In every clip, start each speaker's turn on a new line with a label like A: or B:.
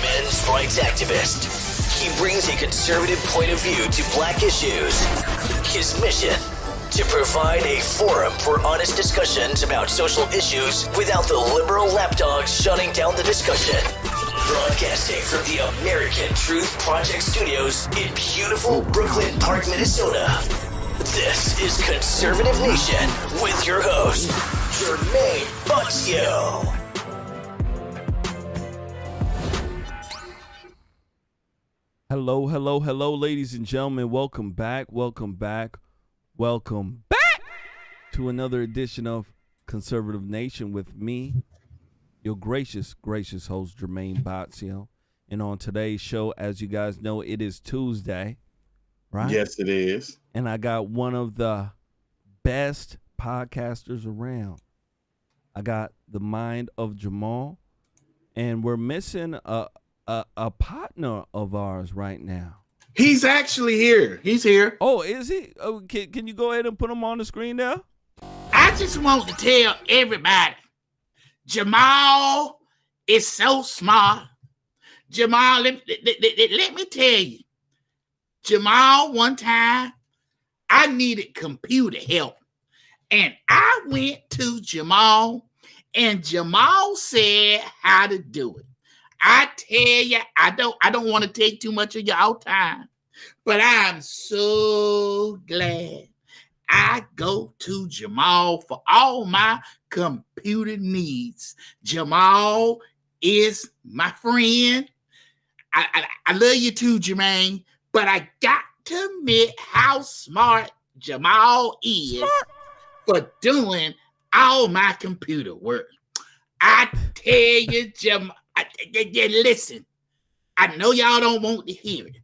A: men's rights activist. He brings a conservative point of view to black issues. His mission: to provide a forum for honest discussions about social issues without the liberal lapdogs shutting down the discussion. Broadcasting from the American Truth Project Studios in beautiful Brooklyn Park, Minnesota. This is Conservative Nation with your host, Jermain Botsio.
B: Hello, ladies and gentlemen. Welcome back to another edition of Conservative Nation with me, your gracious host, Jermain Botsio. And on today's show, as you guys know, it is Tuesday, right?
C: Yes, it is.
B: And I got one of the best podcasters around. I got the mind of Jamal, and we're missing a partner of ours right now.
C: He's actually here. He's here.
B: Oh, is he? Oh, can you go ahead and put him on the screen there?
D: I just want to tell everybody, Jamal is so smart. Jamal, let me tell you, Jamal, one time, I needed computer help. And I went to Jamal, and Jamal said how to do it. I tell you, I don't want to take too much of your time, but I'm so glad I go to Jamal for all my computer needs. Jamal is my friend. I love you too, Jermain, but I got to admit how smart Jamal is for doing all my computer work. I tell you, Jamal, listen, I know y'all don't want to hear it,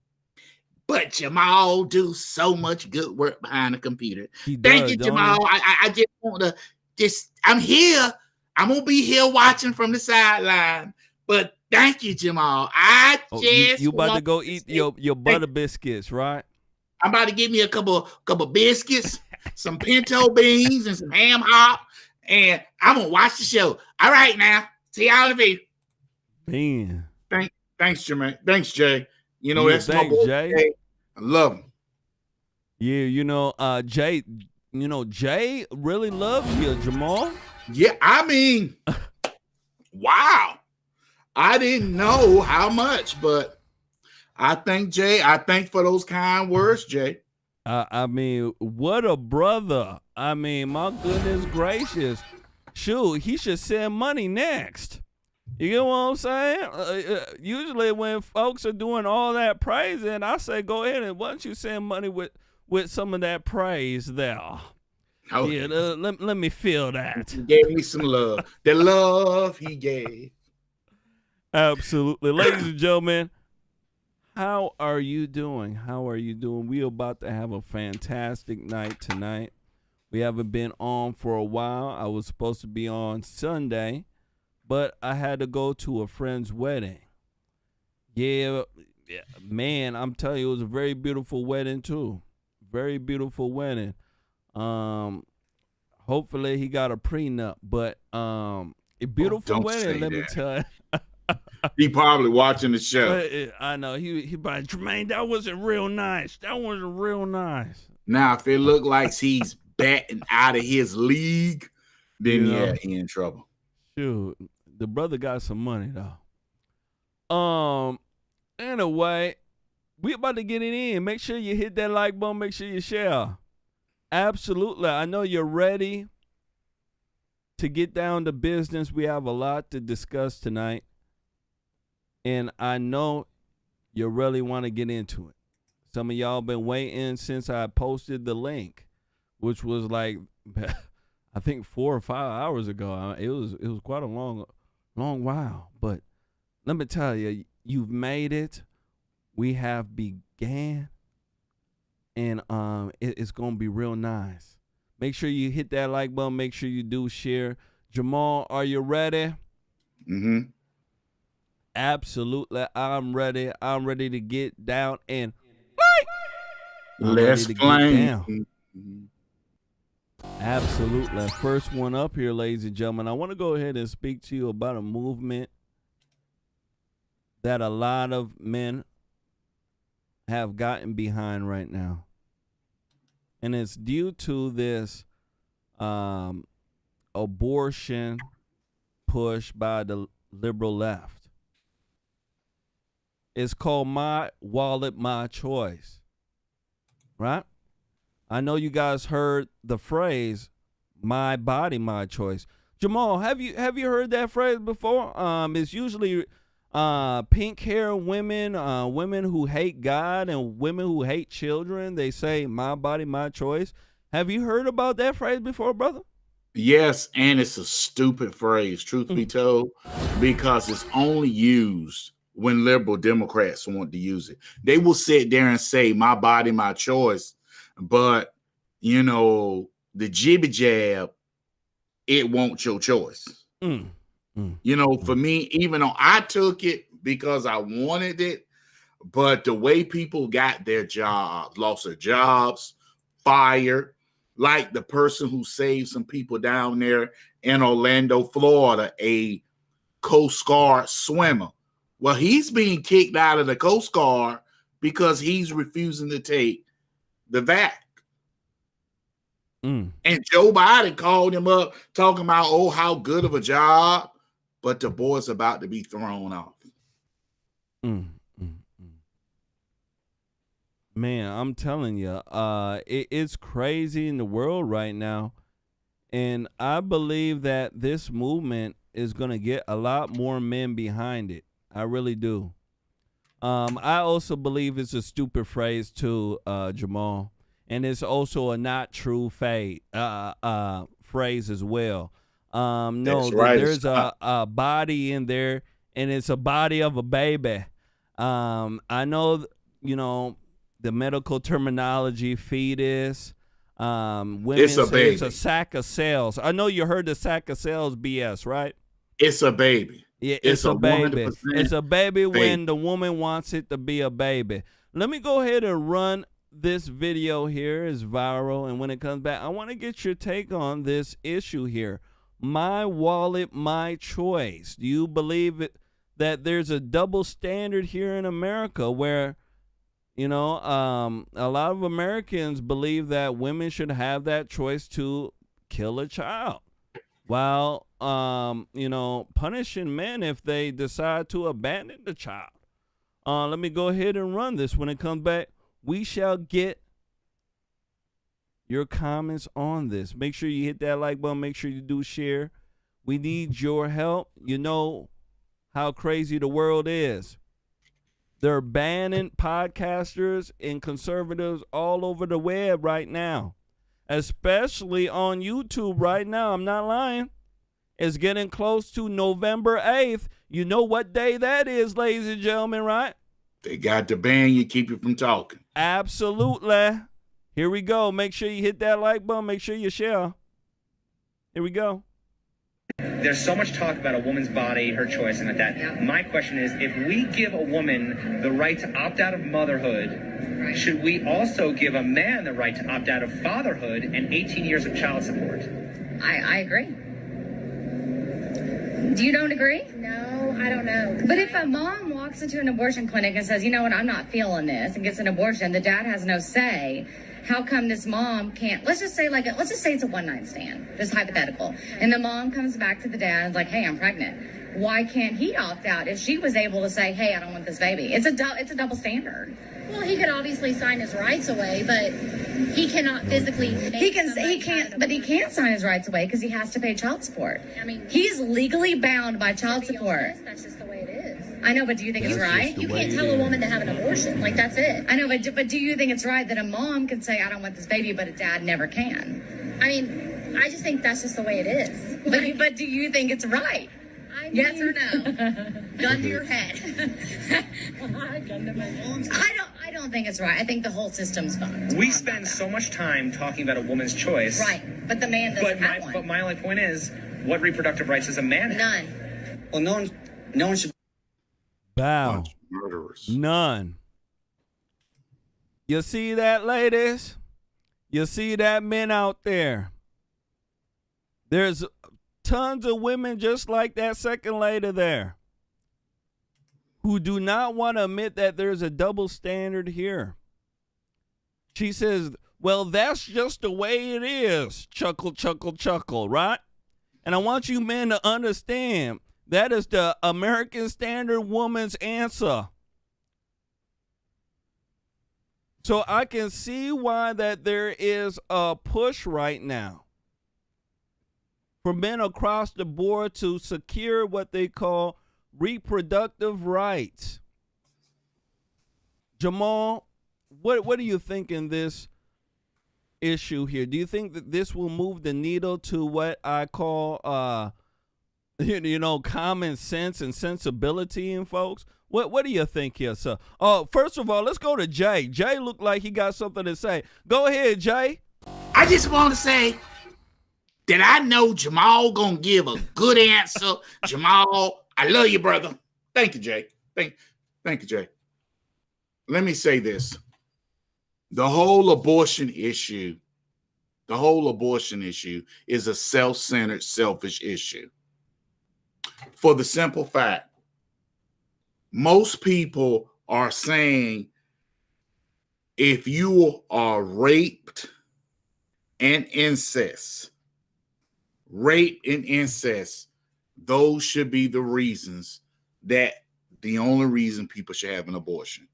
D: but Jamal do so much good work behind the computer. Thank you, Jamal. I just want to I'm here. I'm going to be here watching from the sideline, but thank you, Jamal.
B: You about to go eat your butter biscuits, right?
D: I'm about to give me a couple biscuits, some pinto beans, and some ham hock, and I'm going to watch the show. All right, now. See y'all in the video.
B: Man.
D: Thanks, Jermain. Thanks, Jay. You know, that's
B: thanks,
D: my boy,
B: Jay.
D: I love him.
B: Yeah, Jay really loves you, Jamal.
D: Yeah, I mean, wow. I didn't know how much, but I thank Jay. I thank for those kind words, Jay.
B: I mean, what a brother. I mean, my goodness gracious. Shoot, he should send money next. You get what I'm saying? Usually when folks are doing all that praising, I say go ahead and why don't you send money with some of that praise there.
D: Oh,
B: yeah, let me feel that.
D: He gave me some love. The love he gave.
B: Absolutely. Ladies and gentlemen, how are you doing? We're about to have a fantastic night tonight. We haven't been on for a while. I was supposed to be on Sunday, but I had to go to a friend's wedding. Yeah, man, I'm telling you, it was a very beautiful wedding too. Very beautiful wedding. Hopefully he got a prenup, but a beautiful wedding, let me tell you.
C: He probably watching the show.
B: I know. He probably, Jermain, that wasn't real nice.
D: Now, if it looked like he's batting out of his league, then yeah, he in trouble.
B: Shoot, the brother got some money though. Anyway, we about to get it in. Make sure you hit that like button. Make sure you share. Absolutely. I know you're ready to get down to business. We have a lot to discuss tonight. And I know you really want to get into it. Some of y'all been waiting since I posted the link, which was like, I think 4 or 5 hours ago. It was quite a long while. But let me tell you, you've made it. We have began. And it's going to be real nice. Make sure you hit that like button. Make sure you do share. Jamal, are you ready?
C: Mm-hmm.
B: Absolutely. I'm ready. I'm ready to get down and
C: let's flame.
B: Absolutely. First one up here, ladies and gentlemen. I want to go ahead and speak to you about a movement that a lot of men have gotten behind right now. And it's due to this abortion push by the liberal left. It's called My Wallet, My Choice. Right? I know you guys heard the phrase "my body, my choice." Jamal, have you heard that phrase before? It's usually pink hair women, women who hate God and women who hate children. They say "my body, my choice." Have you heard about that phrase before, brother?
C: Yes, and it's a stupid phrase, truth be told, because it's only used when liberal Democrats want to use it. They will sit there and say, "my body, my choice," but, you know, the jibby jab, it won't your choice. You know, for me, even though I took it because I wanted it, but the way people got their jobs, lost their jobs, fired, like the person who saved some people down there in Orlando, Florida, a Coast Guard swimmer. Well, he's being kicked out of the Coast Guard because he's refusing to take the vac. And Joe Biden called him up talking about, oh, how good of a job, but the boy's about to be thrown off.
B: Man, I'm telling you, it's crazy in the world right now. And I believe that this movement is going to get a lot more men behind it. I really do. I also believe it's a stupid phrase too, Jamal. And it's also a not true phrase as well. No,
C: right,
B: there's a body in there, and it's a body of a baby. I know, you know, the medical terminology, fetus. Women
C: it's a
B: say
C: baby.
B: It's a sack of cells. I know you heard the sack of cells BS, right?
C: It's a baby.
B: Yeah, it's a baby.
C: 100%
B: It's a baby when the woman wants it to be a baby. Let me go ahead and run this video here. It's viral, and when it comes back, I want to get your take on this issue here. My wallet, my choice. Do you believe that there's a double standard here in America where, you know, a lot of Americans believe that women should have that choice to kill a child, while, you know, punishing men if they decide to abandon the child? Let me go ahead and run this. When it comes back, we shall get your comments on this. Make sure you hit that like button. Make sure you do share. We need your help. You know how crazy the world is. They're banning podcasters and conservatives all over the web right now, especially on YouTube right now. I'm not lying. It's getting close to November 8th. You know what day that is, ladies and gentlemen, right?
C: They got to ban you, keep you from talking.
B: Absolutely. Here we go. Make sure you hit that like button. Make sure you share. Here we go.
E: There's so much talk about a woman's body, her choice, and like that. Yeah. My question is, if we give a woman the right to opt out of motherhood, should we also give a man the right to opt out of fatherhood and 18 years of child support?
F: I agree. Do you don't agree?
G: No, I don't know.
F: But if a mom walks into an abortion clinic and says, you know what, I'm not feeling this, and gets an abortion, the dad has no say. How come this mom can't, let's just say it's a one-night stand, just hypothetical. And the mom comes back to the dad and is like, hey, I'm pregnant. Why can't he opt out if she was able to say, hey, I don't want this baby? It's a double standard.
G: Well, he could obviously sign his rights away, but he cannot physically make
F: he can't sign his rights away because he has to pay child support.
G: I mean,
F: he's legally bound by child
G: to be
F: support.
G: honest, that's just the way it is.
F: I know, but do you think it's right?
G: You can't tell a woman to have an abortion. Like, that's it.
F: I know, but do you think it's right that a mom can say, I don't want this baby, but a dad never can?
G: I mean, I just think that's just the way it is.
F: But do you think it's right? Yes or no? Gun to your head.
G: Gun to my mom's.
F: I don't think it's right. I think the whole system's fucked.
E: We spend so much time talking about a woman's choice.
F: Right, but the man doesn't have one.
E: But my only point is, what reproductive rights does a man have?
F: None.
H: Well, no one should.
B: Bow.
C: Murderers.
B: None. You see that, ladies? You see that, men out there? There's tons of women just like that second lady there. who do not want to admit that there's a double standard here. She says, well, that's just the way it is. Chuckle, chuckle, chuckle, right? And I want you men to understand that is the American Standard woman's answer. So I can see why that there is a push right now for men across the board to secure what they call reproductive rights. Jamal, what do you think in this issue here? Do you think that this will move the needle to what I call, common sense and sensibility in folks? What do you think here, sir? First of all, let's go to Jay. Jay looked like he got something to say. Go ahead, Jay.
D: I just want to say that I know Jamal gonna give a good answer. Jamal, I love you, brother.
C: Thank you, Jay. Thank you, Jay. Let me say this. The whole abortion issue is a self-centered, selfish issue. For the simple fact, most people are saying if you are raped and incest, those should be the reasons that the only reason people should have an abortion.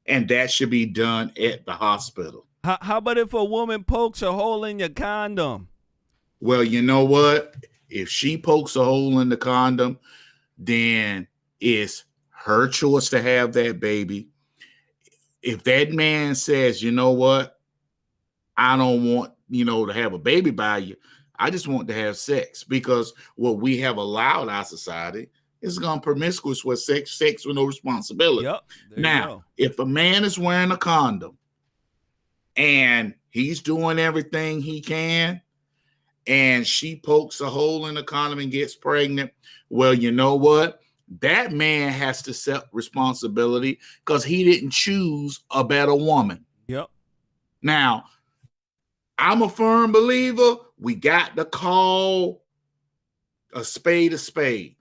C: And that should be done at the hospital.
B: How about if a woman pokes a hole in your condom?
C: Well, you know what? If she pokes a hole in the condom, then it's her choice to have that baby. If that man says, you know what? I don't want, to have a baby by you. I just want to have sex, because what we have allowed our society is gone promiscuous with sex with no responsibility.
B: Yep,
C: now, if a man is wearing a condom and he's doing everything he can, and she pokes a hole in the condom and gets pregnant, well, you know what? That man has to accept responsibility because he didn't choose a better woman.
B: Yep.
C: Now, I'm a firm believer we got to call a spade a spade.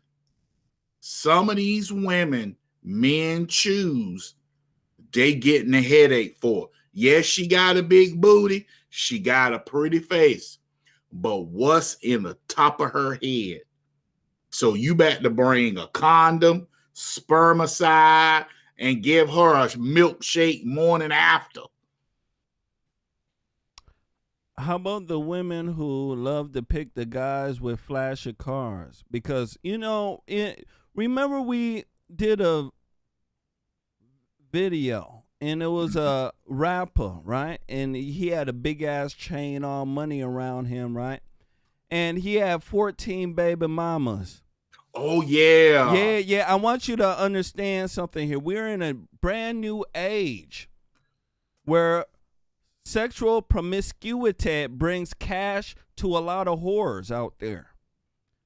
C: Some of these women men choose, they getting a headache for. Yes, she got a big booty. She got a pretty face. But what's in the top of her head? So you better to bring a condom, spermicide, and give her a milkshake morning after.
B: How about the women who love to pick the guys with flashy cars? Because, remember we did a video and it was a rapper, right? And he had a big ass chain, all money around him, right? And he had 14 baby mamas.
C: Oh, yeah.
B: Yeah. I want you to understand something here. We're in a brand new age where sexual promiscuity brings cash to a lot of whores out there.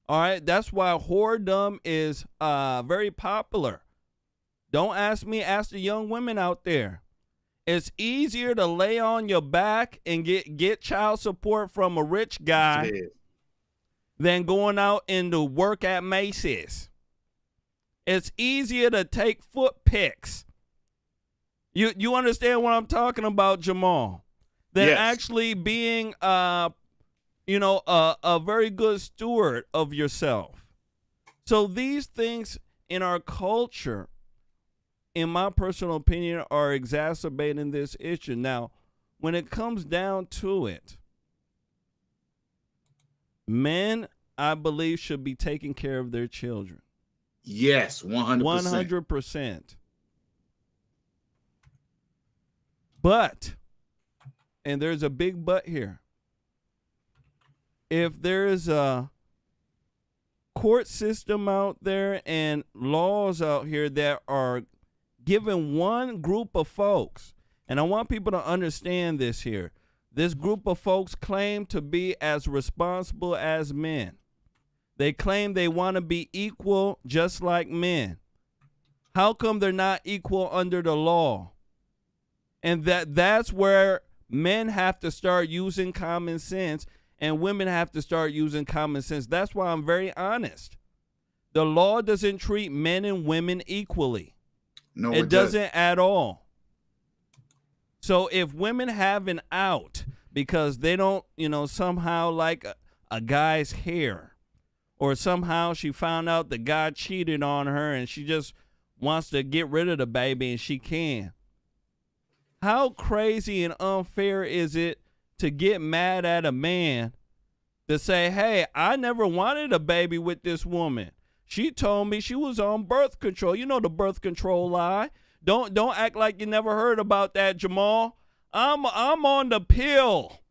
B: All right. That's why whoredom is very popular. Don't ask me, ask the young women out there. It's easier to lay on your back and get child support from a rich guy than going out into work at Macy's. It's easier to take foot pics. You understand what I'm talking about, Jamal? Than actually being a very good steward of yourself. So these things in our culture, in my personal opinion, are exacerbating this issue. Now, when it comes down to it, men, I believe, should be taking care of their children.
C: Yes, 100%.
B: 100%. But, and there's a big but here, if there's a court system out there and laws out here that are giving one group of folks, and I want people to understand this here, this group of folks claim to be as responsible as men. They claim they want to be equal just like men. How come they're not equal under the law? And that's where men have to start using common sense and women have to start using common sense. That's why I'm very honest. The law doesn't treat men and women equally.
C: No,
B: It doesn't at all. So if women have an out because they don't, somehow like a guy's hair, or somehow she found out the guy cheated on her and she just wants to get rid of the baby and she can. How crazy and unfair is it to get mad at a man to say, hey, I never wanted a baby with this woman. She told me she was on birth control. You know the birth control lie. Don't act like you never heard about that, Jamal. I'm on the pill,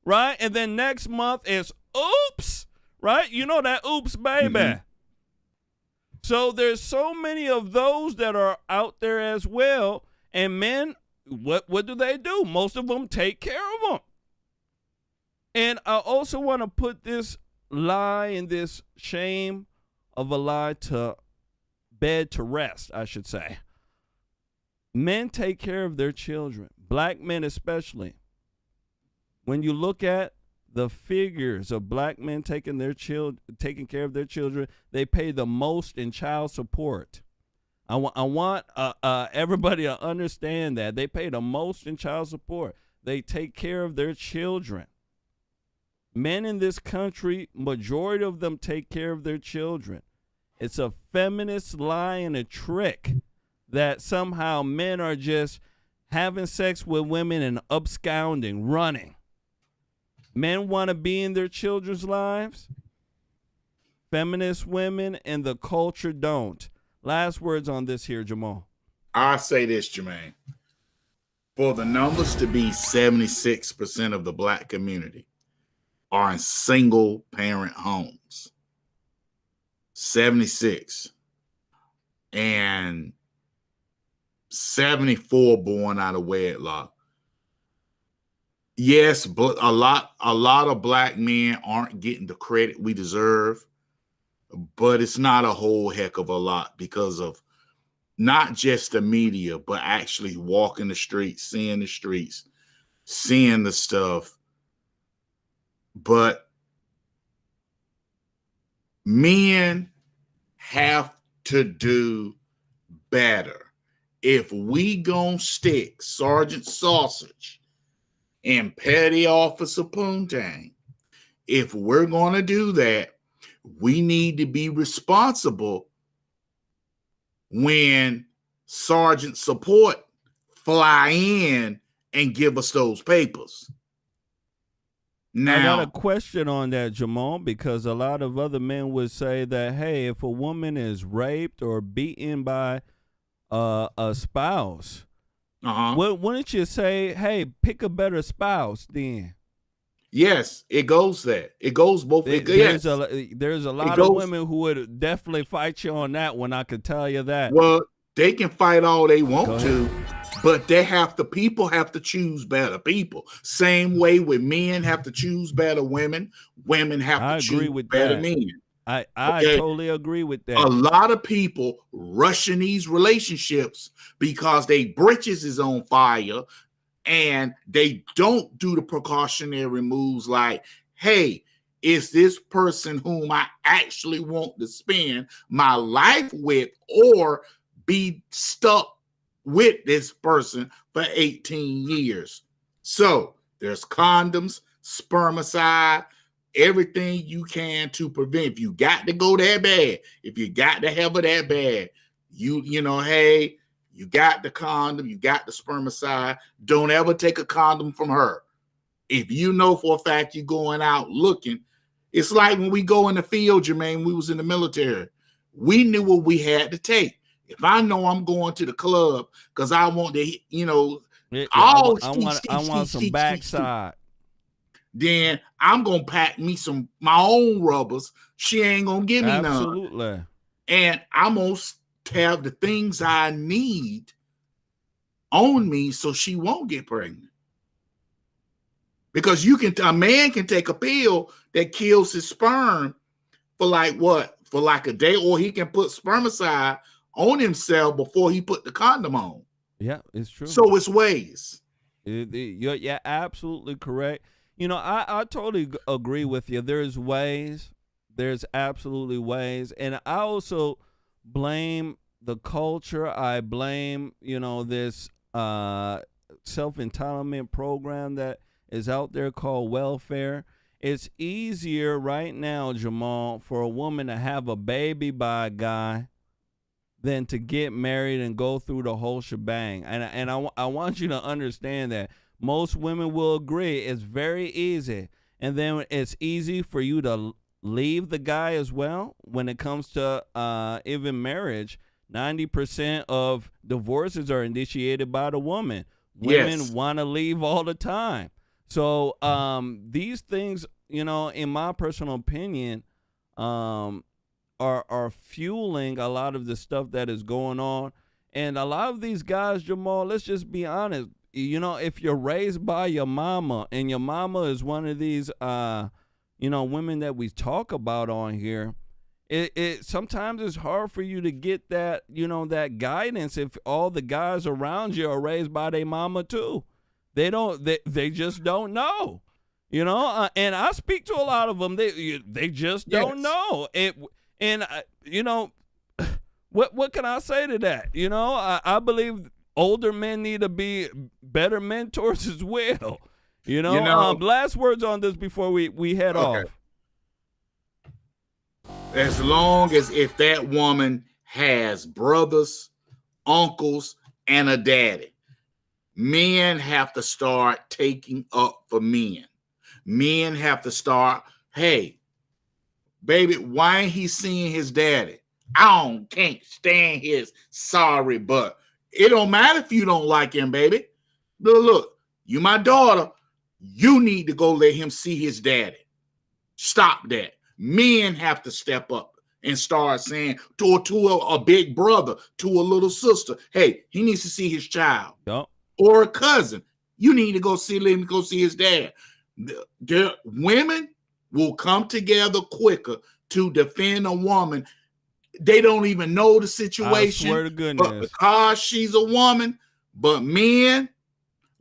B: right? And then next month is oops, right? You know that oops, baby. Mm-hmm. So there's so many of those that are out there as well. And men, what do? Most of them take care of them. And I also want to put this lie and this shame of a lie to bed to rest, I should say. Men take care of their children, black men especially. When you look at the figures of black men taking care of their children, they pay the most in child support. I want everybody to understand that. They pay the most in child support. They take care of their children. Men in this country, majority of them take care of their children. It's a feminist lie and a trick that somehow men are just having sex with women and absconding, running. Men want to be in their children's lives. Feminist women and the culture don't. Last words on this here, Jamal.
C: I say this, Jermain. For the numbers to be 76% of the black community are in single parent homes. 76. And 74 born out of wedlock. Yes, but a lot of black men aren't getting the credit we deserve, but it's not a whole heck of a lot because of not just the media, but actually walking the streets, seeing the stuff. But men have to do better. If we gonna stick Sergeant Sausage and Petty Officer Poontang, if we're gonna do that, we need to be responsible when Sergeant Support fly in and give us those papers. Now,
B: I got a question on that, Jamal, because a lot of other men would say that, hey, if a woman is raped or beaten by a spouse, wouldn't you say, hey, pick a better spouse then?
C: Yes, it goes there. It goes both ways.
B: There's a lot of women who would definitely fight you on that one, I could tell you that.
C: Well, they can fight all they want to, but people have to choose better people. Same way with men have to choose better women. Women have to choose better men.
B: I totally agree with that.
C: A lot of people rushing these relationships because they britches is on fire and they don't do the precautionary moves like, hey, is this person whom I actually want to spend my life with or be stuck with this person for 18 years? So there's condoms, spermicide, everything you can to prevent. If you got to go that bad, if you got to have it that bad, hey, you got the condom, you got the spermicide. Don't ever take a condom from her. If you know for a fact you're going out looking, it's like when we go in the field, Jermain, we was in the military. We knew what we had to take. If I know I'm going to the club because I want to,
B: I want some backside.
C: Then I'm gonna pack me my own rubbers. She ain't gonna give me none.
B: Absolutely. And
C: I'm gonna have the things I need on me so she won't get pregnant. Because a man can take a pill that kills his sperm for like a day, or he can put spermicide on himself before he put the condom on.
B: Yeah, it's true.
C: So it's ways.
B: You're absolutely correct. I totally agree with you. There's ways. There's absolutely ways. And I also blame the culture. I blame, this self-entitlement program that is out there called welfare. It's easier right now, Jamal, for a woman to have a baby by a guy than to get married and go through the whole shebang. And I want you to understand that. Most women will agree it's very easy. And then it's easy for you to leave the guy as well when it comes to even marriage. 90% of divorces are initiated by the woman. Women want to leave all the time. So these things, in my personal opinion, are fueling a lot of the stuff that is going on. And a lot of these guys, Jamal, let's just be honest. If you're raised by your mama, and your mama is one of these, women that we talk about on here, it sometimes it's hard for you to get that, that guidance if all the guys around you are raised by their mama too. They just don't know, and I speak to a lot of them. They just don't know it. And what can I say to that? I believe older men need to be better mentors as well. Last words on this before we head off.
C: As long as if that woman has brothers, uncles, and a daddy, men have to start taking up for men. Men have to start, hey, baby, why ain't he seeing his daddy? Can't stand his sorry butt. It don't matter if you don't like him, baby. Look, you my daughter. You need to go let him see his daddy. Stop that. Men have to step up and start saying to a big brother, to a little sister, hey, he needs to see his child.
B: Yep.
C: Or a cousin. You need to let him go see his dad. The women will come together quicker to defend a woman. They don't even know the situation.
B: I swear to goodness.
C: But because she's a woman, but men,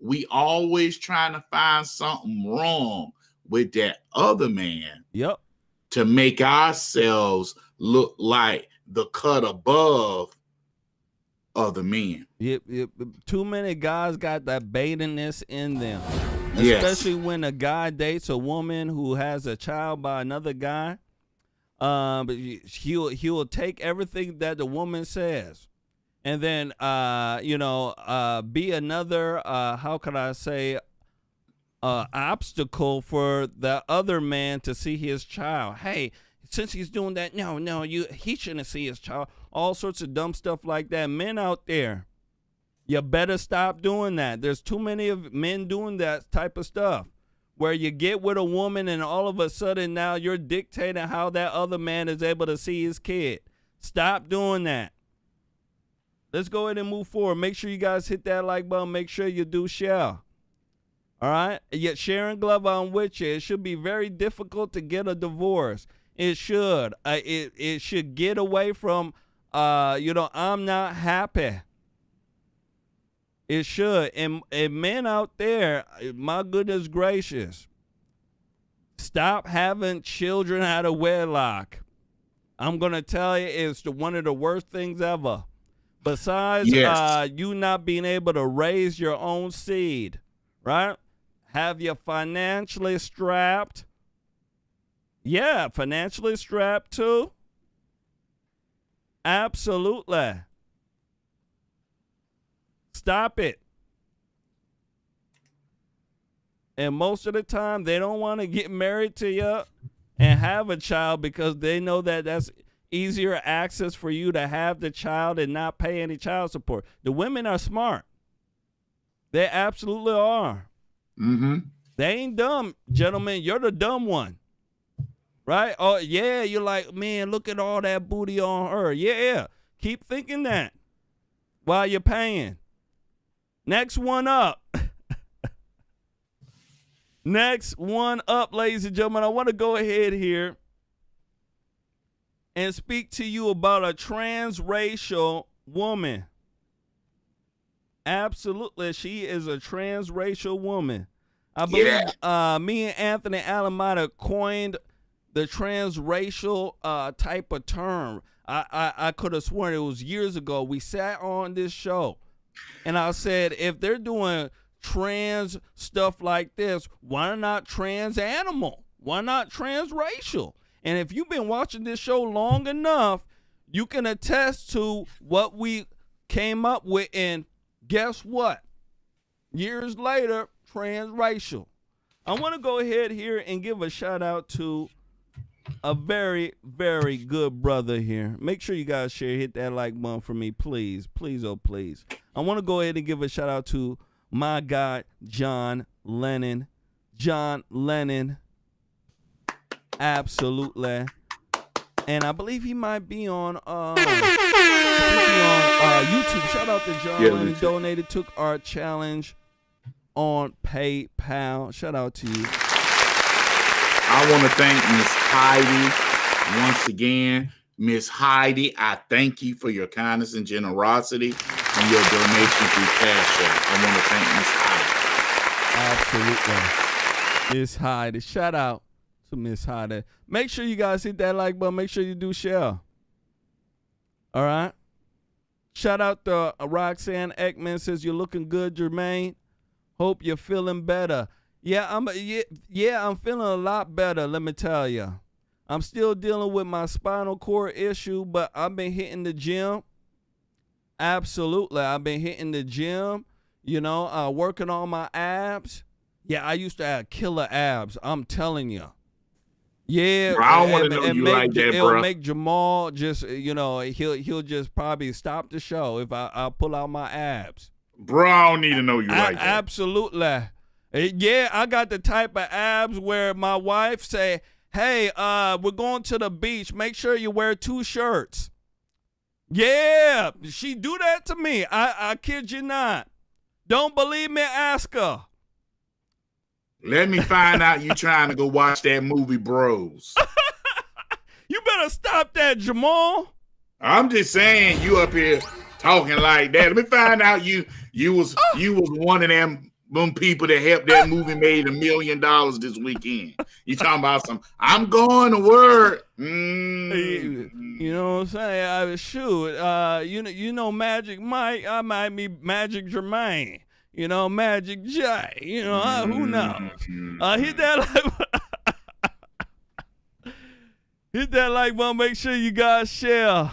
C: we always trying to find something wrong with that other man.
B: Yep.
C: To make ourselves look like the cut above other men.
B: Too many guys got that baitiness in them.
C: Yes.
B: Especially when a guy dates a woman who has a child by another guy. But he'll take everything that the woman says, and then be another how can I say obstacle for the other man to see his child. Hey, since he's doing that, he shouldn't see his child. All sorts of dumb stuff like that. Men out there, you better stop doing that. There's too many of men doing that type of stuff, where you get with a woman and all of a sudden now you're dictating how that other man is able to see his kid. Stop doing that. Let's go ahead and move forward. Make sure you guys hit that like button. Make sure you do share. All right? Yet Sharon Glover, I'm with you. It should be very difficult to get a divorce. It should. It should get away from, I'm not happy. It should. And men out there, my goodness gracious, stop having children out of wedlock. I'm going to tell you, it's one of the worst things ever. Besides you not being able to raise your own seed, right? Have you financially strapped? Yeah, financially strapped too. Absolutely. Stop it. And most of the time, they don't want to get married to you and have a child because they know that that's easier access for you to have the child and not pay any child support. The women are smart. They absolutely are.
C: Mm-hmm.
B: They ain't dumb, gentlemen. You're the dumb one. Right? Oh, yeah, you're like, man, look at all that booty on her. Yeah, keep thinking that while you're paying. Next one up. Next one up, ladies and gentlemen. I want to go ahead here and speak to you about a transracial woman. Absolutely, she is a transracial woman. I believe me and Anthony Allen might have coined the transracial type of term. I could have sworn it was years ago. We sat on this show, and I said, if they're doing trans stuff like this, why not trans animal? Why not transracial? And if you've been watching this show long enough, you can attest to what we came up with. And guess what? Years later, transracial. I want to go ahead here and give a shout out to a very, very good brother here. Make sure you guys share, hit that like button for me, please. Please, oh please. I want to go ahead and give a shout out to my guy, John Lennon. John Lennon. Absolutely. And I believe he might be on YouTube. Shout out to John when he donated, took our challenge on PayPal. Shout out to you.
C: I want to thank Miss Heidi once again. Miss Heidi, I thank you for your kindness and generosity and your donation through Cash App. I want to thank Miss Heidi.
B: Absolutely. Miss Heidi. Shout out to Miss Heidi. Make sure you guys hit that like button. Make sure you do share. All right. Shout out to Roxanne Ekman, says you're looking good, Jermain. Hope you're feeling better. Yeah, I'm feeling a lot better, let me tell you. I'm still dealing with my spinal cord issue, but I've been hitting the gym. Absolutely. I've been hitting the gym, working on my abs. Yeah, I used to have killer abs, I'm telling you. Yeah,
C: bro, I don't want to know you like that, bro.
B: It'll make Jamal just, he'll just probably stop the show if I pull out my abs.
C: Bro, I don't need to know you like that.
B: Absolutely. Yeah, I got the type of abs where my wife say, hey, we're going to the beach. Make sure you wear 2 shirts. Yeah, she do that to me. I kid you not. Don't believe me? Ask her.
C: Let me find out you trying to go watch that movie, Bros.
B: You better stop that, Jamal.
C: I'm just saying you up here talking like that. Let me find out you was one of them people that helped that movie made $1 million this weekend. You talking about I'm going to work.
B: You know what I'm saying? Magic Mike, I might be Magic Jermain. Magic J. Who knows? Hit that like button. Make sure you guys share. All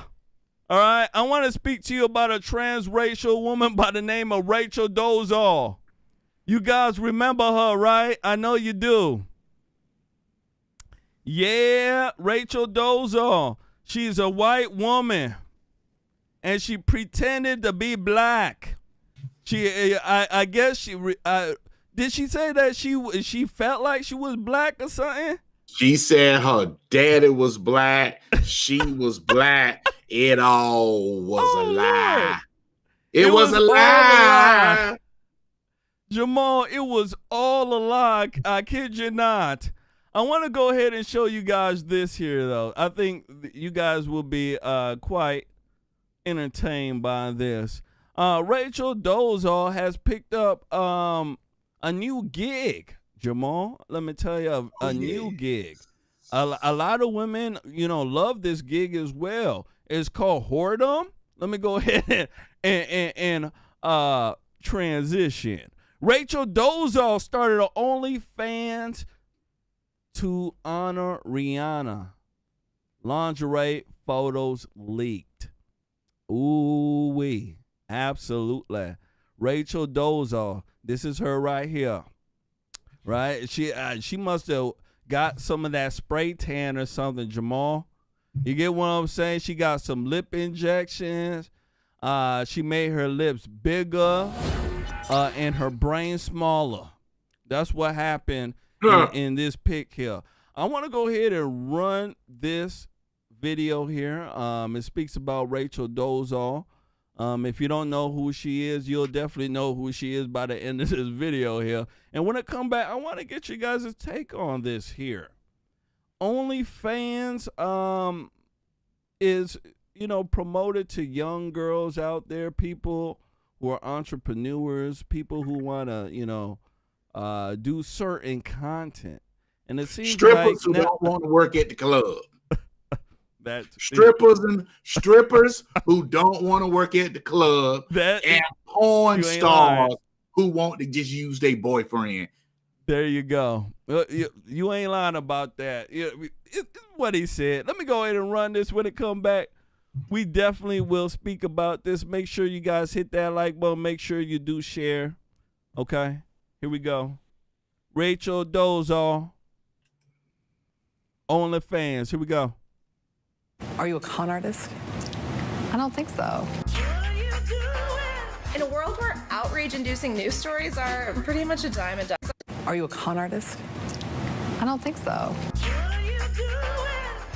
B: right. I want to speak to you about a transracial woman by the name of Rachel Dolezal. You guys remember her, right? I know you do. Yeah, Rachel Dolezal. She's a white woman, and she pretended to be black. I guess did she say that she felt like she was black or something?
C: She said her daddy was black. She was black. It all was a lie. It was a lie.
B: Jamal, it was all a lie. I kid you not. I want to go ahead and show you guys this here, though. I think you guys will be quite entertained by this. Rachel Dolezal has picked up a new gig, Jamal. Let me tell you, a new gig. A lot of women, love this gig as well. It's called whoredom. Let me go ahead and transition. Rachel Dolezal started an OnlyFans to honor Rihanna. Lingerie photos leaked. Ooh-wee. Absolutely. Rachel Dolezal. This is her right here. Right? She must have got some of that spray tan or something, Jamal. You get what I'm saying? She got some lip injections. She made her lips bigger and her brain smaller. That's what happened in this pic here. I want to go ahead and run this video here. It speaks about Rachel Dolezal. If you don't know who she is, you'll definitely know who she is by the end of this video here. And when I come back, I want to get you guys' take on this here. OnlyFans is, promoted to young girls out there, people who are entrepreneurs, people who want to, do certain content. And it seems
C: strippers
B: like
C: who don't want to work at the club. strippers who don't want to work at the club, and porn stars who want to just use their boyfriend.
B: There you go. You ain't lying about that. It's what he said. Let me go ahead and run this when it come back. We definitely will speak about this. Make sure you guys hit that like button. Make sure you do share. Okay, here we go. Rachel Dolezal, OnlyFans. Here we go.
H: Are you a con artist? I don't think so.
I: In a world where outrage-inducing news stories are pretty much a dime a dozen.
H: Are you a con artist? I don't think so.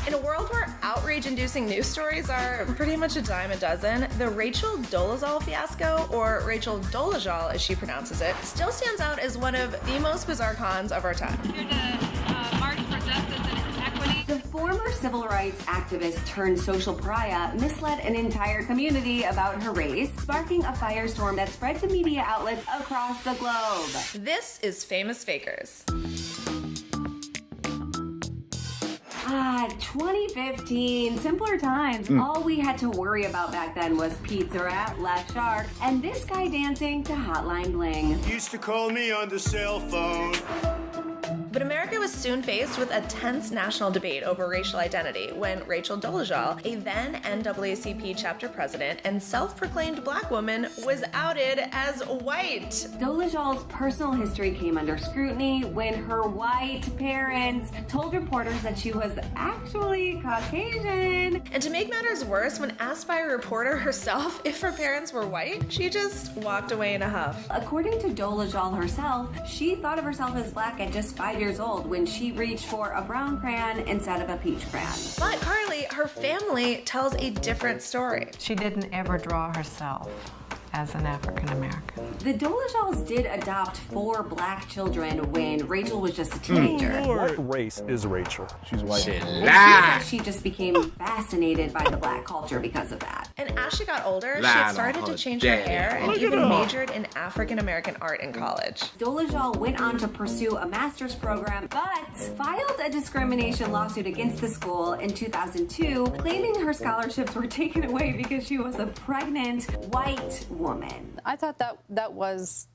I: In a world where outrage-inducing news stories are pretty much a dime a dozen, the Rachel Dolezal fiasco, or Rachel Dolezal as she pronounces it, still stands out as one of the most bizarre cons of our time.
J: Here to march for justice and equity.
K: The former civil rights activist turned social pariah misled an entire community about her race, sparking a firestorm that spread to media outlets across the globe.
I: This is Famous Fakers.
K: 2015, simpler times. All we had to worry about back then was Pizza Rat, Left Shark, and this guy dancing to Hotline Bling.
L: Used to call me on the cell phone.
I: But America was soon faced with a tense national debate over racial identity when Rachel Dolezal, a then NAACP chapter president and self-proclaimed black woman, was outed as white.
K: Dolezal's personal history came under scrutiny when her white parents told reporters that she was actually Caucasian.
I: And to make matters worse, when asked by a reporter herself if her parents were white, she just walked away in a huff.
K: According to Dolezal herself, she thought of herself as black at just 5 years old when she reached for a brown crayon instead of a peach crayon.
I: But Carly, her family tells a different story.
M: She didn't ever draw herself as an African American.
K: The Dolezals did adopt 4 black children when Rachel was just a teenager.
N: What race is Rachel? She's white.
K: And she said she just became fascinated by the black culture because of that.
I: And as she got older, she had started to change her hair and even majored in African American art in college.
K: Dolezal went on to pursue a master's program, but filed a discrimination lawsuit against the school in 2002, claiming her scholarships were taken away because she was a pregnant white woman.
O: I thought that was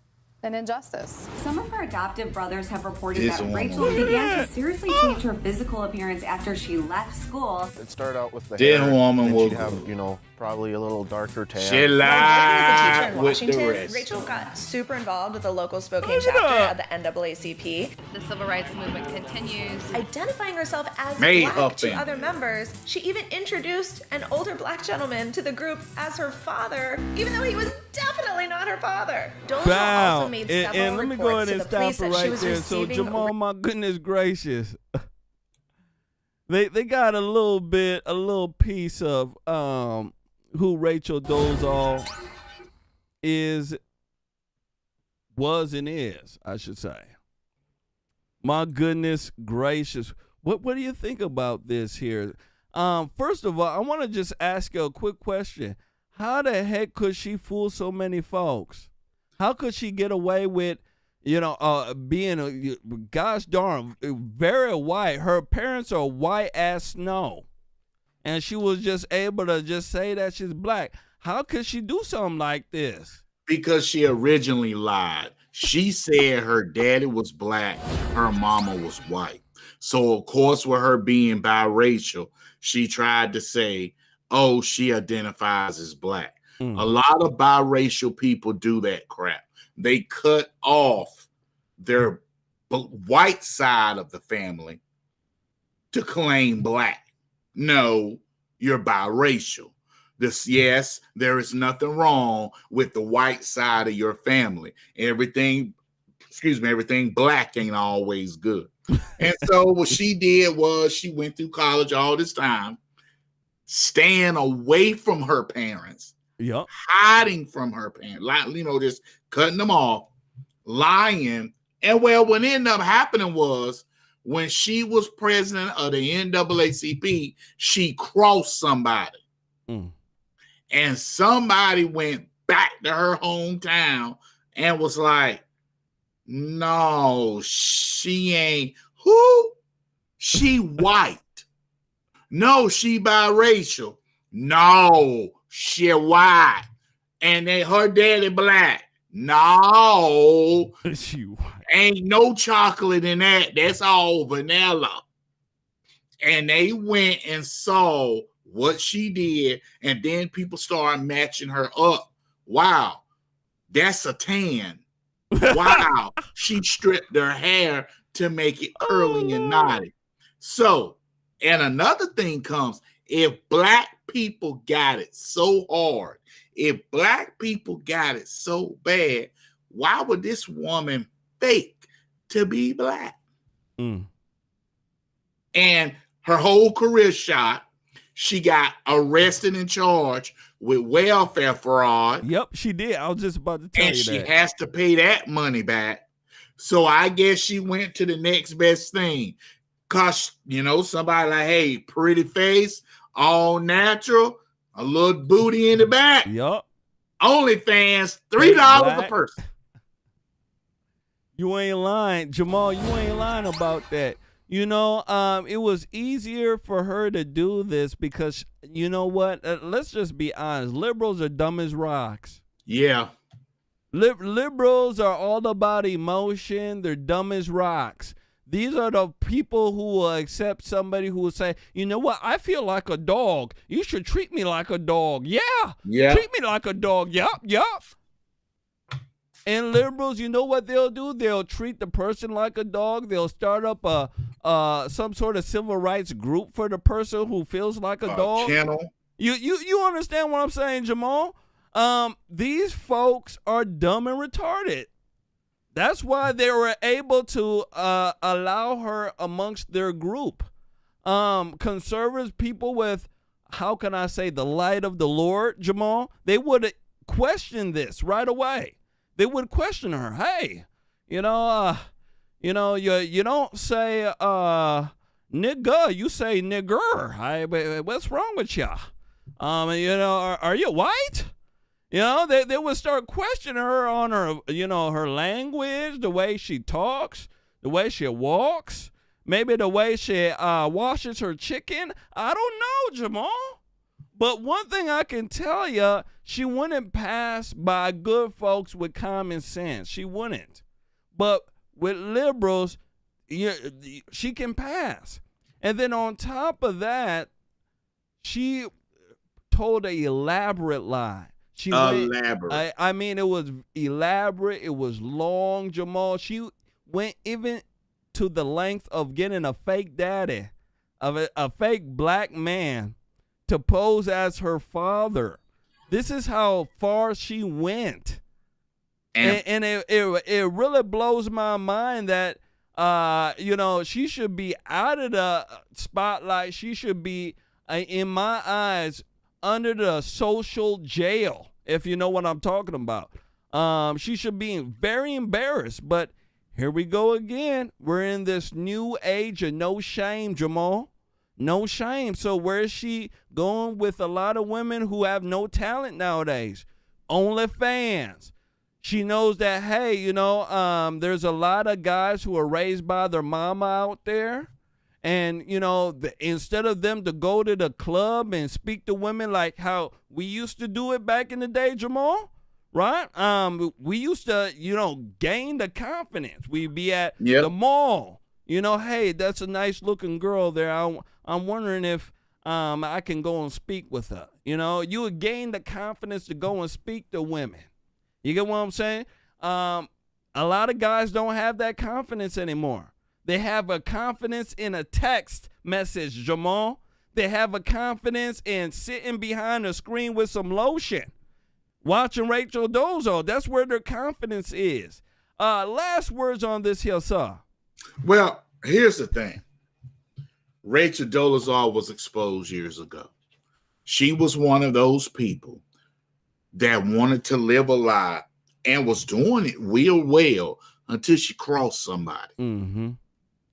O: an injustice.
K: Some of her adoptive brothers have reported that Rachel began to seriously change her physical appearance after she left school.
N: It started out with the
C: This
N: hair,
C: woman
N: then she'd
C: will-
N: have, probably a little darker tan.
C: She
I: While working as a teacher in
C: lied with the
I: Washington,
C: rest.
I: Rachel got super involved with the local Spokane chapter at the NAACP.
J: The civil rights movement continues.
I: Identifying herself as
C: Made
I: black
C: up
I: to
C: in.
I: other members, she even introduced an older black gentleman to the group as her father, even though he was definitely not her father. Dolezal also made several
B: and let me go
I: reports
B: ahead
I: to
B: and
I: the police
B: stop it
I: that she
B: right
I: was
B: there. So
I: receiving
B: Jamal, my goodness gracious, they got a little piece of who Rachel Dolezal was and is, I should say. My goodness gracious, what do you think about this here? First of all, I want to just ask you a quick question. How the heck could she fool so many folks? How could she get away with, being gosh darn, very white? Her parents are white as snow. And she was just able to just say that she's black. How could she do something like this?
C: Because she originally lied. She said her daddy was black, her mama was white. So, of course, with her being biracial, she tried to say, oh, she identifies as black. A lot of biracial people do that crap. They cut off their white side of the family to claim black. No, you're biracial. Yes, there is nothing wrong with the white side of your family. Everything black ain't always good. And so what she did was she went through college all this time, staying away from her parents, hiding from her parents, just cutting them off, lying. And what ended up happening was, when she was president of the NAACP, she crossed somebody. And somebody went back to her hometown and was like, no, she ain't. Who? She white. No, she biracial. No, she white. And her daddy black. No.
B: She white.
C: Ain't no chocolate in that. That's all vanilla. And they went and saw what she did, and then people started matching her up. Wow, that's a tan. Wow, she stripped her hair to make it curly and knotty. So, and another thing comes, if black people got it so hard, if black people got it so bad, why would this woman fake to be black? And her whole career shot. She got arrested and charged with welfare fraud.
B: Yep, she did. I was just about to tell you that.
C: And she has to pay that money back. So I guess she went to the next best thing. Cause, somebody like, hey, pretty face, all natural, a little booty in the back.
B: Yep.
C: OnlyFans, $3 a person.
B: You ain't lying. Jamal, you ain't lying about that. It was easier for her to do this because, you know what? Let's just be honest. Liberals are dumb as rocks.
C: Yeah.
B: Liberals are all about emotion. They're dumb as rocks. These are the people who will accept somebody who will say, you know what? I feel like a dog. You should treat me like a dog. Yeah. Treat me like a dog. Yup. And liberals, you know what they'll do? They'll treat the person like a dog. They'll start up some sort of civil rights group for the person who feels like a dog.
C: Channel.
B: You understand what I'm saying, Jamal? These folks are dumb and retarded. That's why they were able to allow her amongst their group. Conservatives, people with, how can I say, the light of the Lord, Jamal, they would question this right away. They would question her. Hey, you don't say nigga, you say nigger. What's wrong with you? Are you white? They would start questioning her on her, her language, the way she talks, the way she walks, maybe the way she washes her chicken. I don't know, Jamal. But one thing I can tell you, she wouldn't pass by good folks with common sense. She wouldn't. But with liberals, she can pass. And then on top of that, she told an elaborate lie.
C: Elaborate.
B: I mean, it was elaborate. It was long, Jamal. She went even to the length of getting a fake daddy, of a fake black man, to pose as her father. This is how far she went. And it really blows my mind that, she should be out of the spotlight. She should be, in my eyes, under the social jail, if you know what I'm talking about. She should be very embarrassed. But here we go again. We're in this new age of no shame, Jamal. No shame. So where is she going with a lot of women who have no talent nowadays? OnlyFans. She knows that, hey, there's a lot of guys who are raised by their mama out there. And, instead of them to go to the club and speak to women like how we used to do it back in the day, Jamal, right? We used to, gain the confidence. We'd be at the mall. Hey, that's a nice looking girl there. I'm wondering if I can go and speak with her. You would gain the confidence to go and speak to women. You get what I'm saying? A lot of guys don't have that confidence anymore. They have a confidence in a text message, Jamal. They have a confidence in sitting behind a screen with some lotion, watching Rachel Dolezal. That's where their confidence is. Last words on this here, sir.
C: Well, here's the thing. Rachel Dolezal was exposed years ago. She was one of those people that wanted to live a lie and was doing it real well until she crossed somebody.
B: Mm-hmm.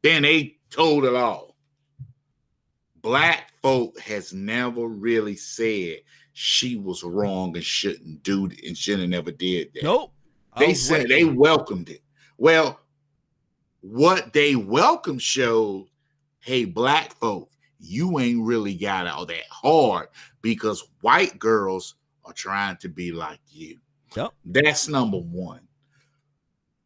C: Then they told it all. Black folk has never really said she was wrong and shouldn't do it and should have never did that.
B: Nope.
C: They said they welcomed it. Well, what they welcomed showed, hey, black folk, you ain't really got all that hard because white girls are trying to be like you.
B: Yep.
C: That's number one.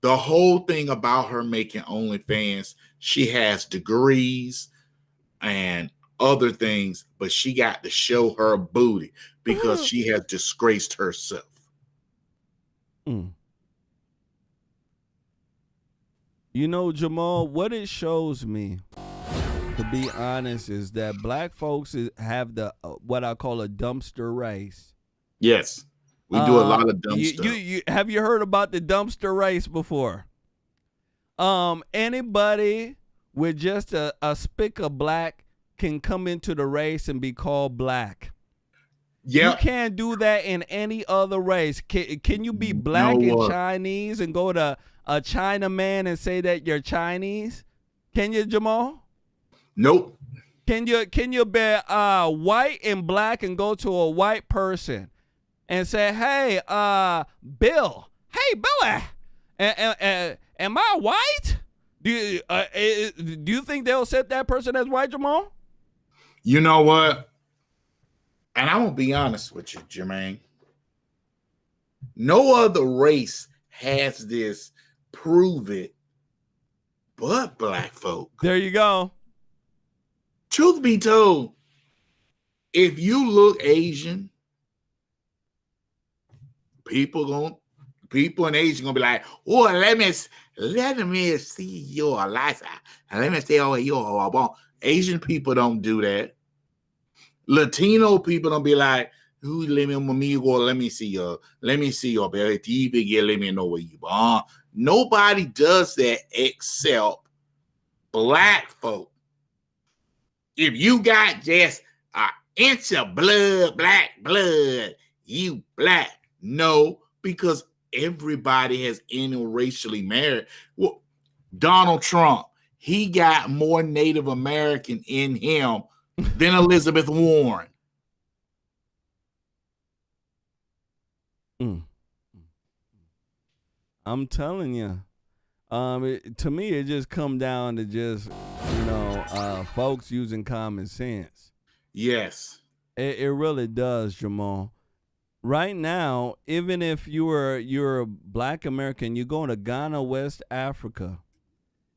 C: The whole thing about her making OnlyFans, she has degrees and other things, but she got to show her booty because she has disgraced herself.
B: You know, Jamal, what it shows me, to be honest, is that black folks have the what I call a dumpster race.
C: Yes, we do a lot of dumb stuff.
B: Have you heard about the dumpster race before? Anybody with just a spick of black can come into the race and be called black.
C: Yeah,
B: you can't do that in any other race. Can you be black and Chinese and go to a Chinaman and say that you're Chinese? Can you, Jamal?
C: Nope.
B: Can you be white and black and go to a white person and say, hey, Bill, hey, Billy, am I white? Do you think they'll set that person as white, Jamal?
C: You know what? And I'm going to be honest with you, Jermain. No other race has this prove it but black folk.
B: There you go.
C: Truth be told, if you look Asian, people in Asia gonna be like, oh, let me see your lifestyle. Let me see your Asian people don't do that. Latino people don't be like, ooh, let me see your belly TV, let me know where you are. Nobody does that except black folk. If you got just an inch of blood, black blood, you black. No, because everybody has interracially married. Well, Donald Trump, he got more Native American in him than Elizabeth Warren.
B: I'm telling you. To me, it just come down to just, folks using common sense.
C: Yes.
B: It really does, Jamal. Right now, even if you're a black American, you go to Ghana, West Africa,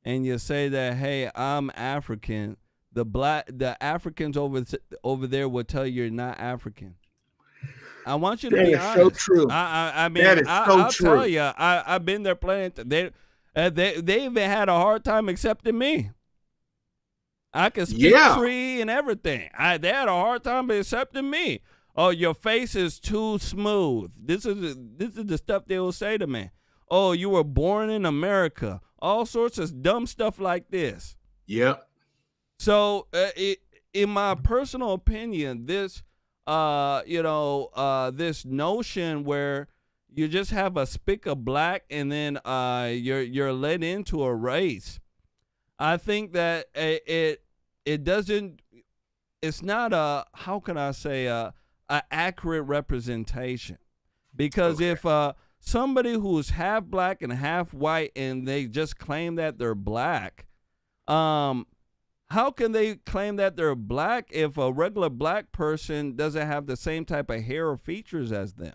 B: and you say that, hey, I'm African, the Africans over there will tell you you're not African. I want you to be honest.
C: That is so true.
B: I mean,
C: that is
B: I'll
C: true.
B: tell you, I've been there playing. They even had a hard time accepting me. I can speak free and everything. They had a hard time accepting me. Oh, your face is too smooth. This is the stuff they will say to me. Oh, you were born in America. All sorts of dumb stuff like this.
C: Yep.
B: So, in my personal opinion, this this notion where you just have a spick of black and then you're led into a race. I think that it's not a, how can I say, a accurate representation. Because if somebody who's half black and half white and they just claim that they're black, how can they claim that they're black if a regular black person doesn't have the same type of hair or features as them?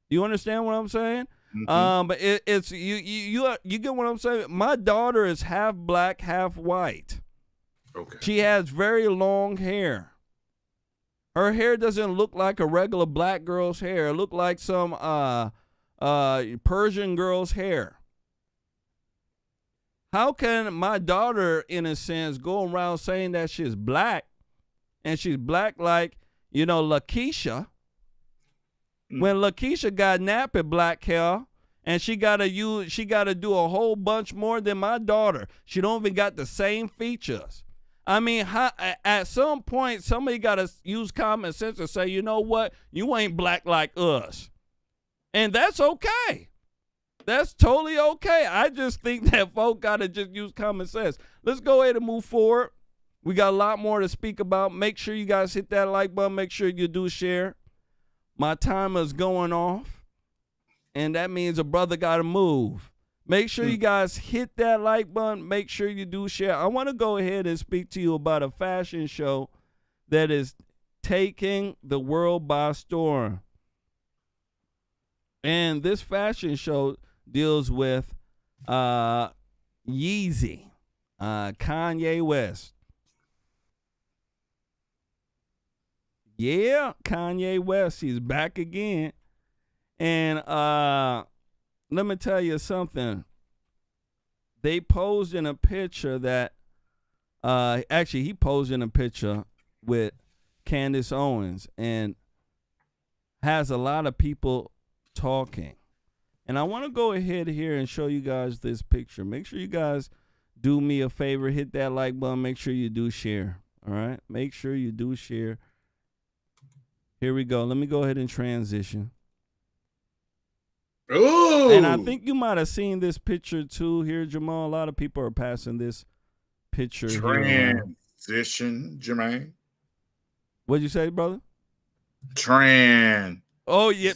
B: Do you understand what I'm saying? Mm-hmm. But it's you get what I'm saying? My daughter is half black, half white.
C: Okay.
B: She has very long hair. Her hair doesn't look like a regular black girl's hair. It looks like some Persian girl's hair. How can my daughter, in a sense, go around saying that she's black, and she's black like, Lakeisha, when Lakeisha got nappy black hair, and she gotta do a whole bunch more than my daughter. She don't even got the same features. I mean, at some point, somebody gotta use common sense and say, you know what, you ain't black like us, and that's okay. That's totally okay. I just think that folk got to just use common sense. Let's go ahead and move forward. We got a lot more to speak about. Make sure you guys hit that like button. Make sure you do share. My timer's going off, and that means a brother got to move. Make sure you guys hit that like button. Make sure you do share. I want to go ahead and speak to you about a fashion show that is taking the world by storm. And this fashion show deals with Yeezy, Kanye West. Yeah, Kanye West, he's back again. And let me tell you something. They posed in a picture that, actually, he posed in a picture with Candace Owens and has a lot of people talking. And I want to go ahead here and show you guys this picture. Make sure you guys do me a favor. Hit that like button. Make sure you do share. All right? Make sure you do share. Here we go. Let me go ahead and transition.
C: Ooh.
B: And I think you might have seen this picture too here, Jamal. A lot of people are passing this picture here.
C: Transition, Jermain.
B: What'd you say, brother?
C: Oh
B: yeah,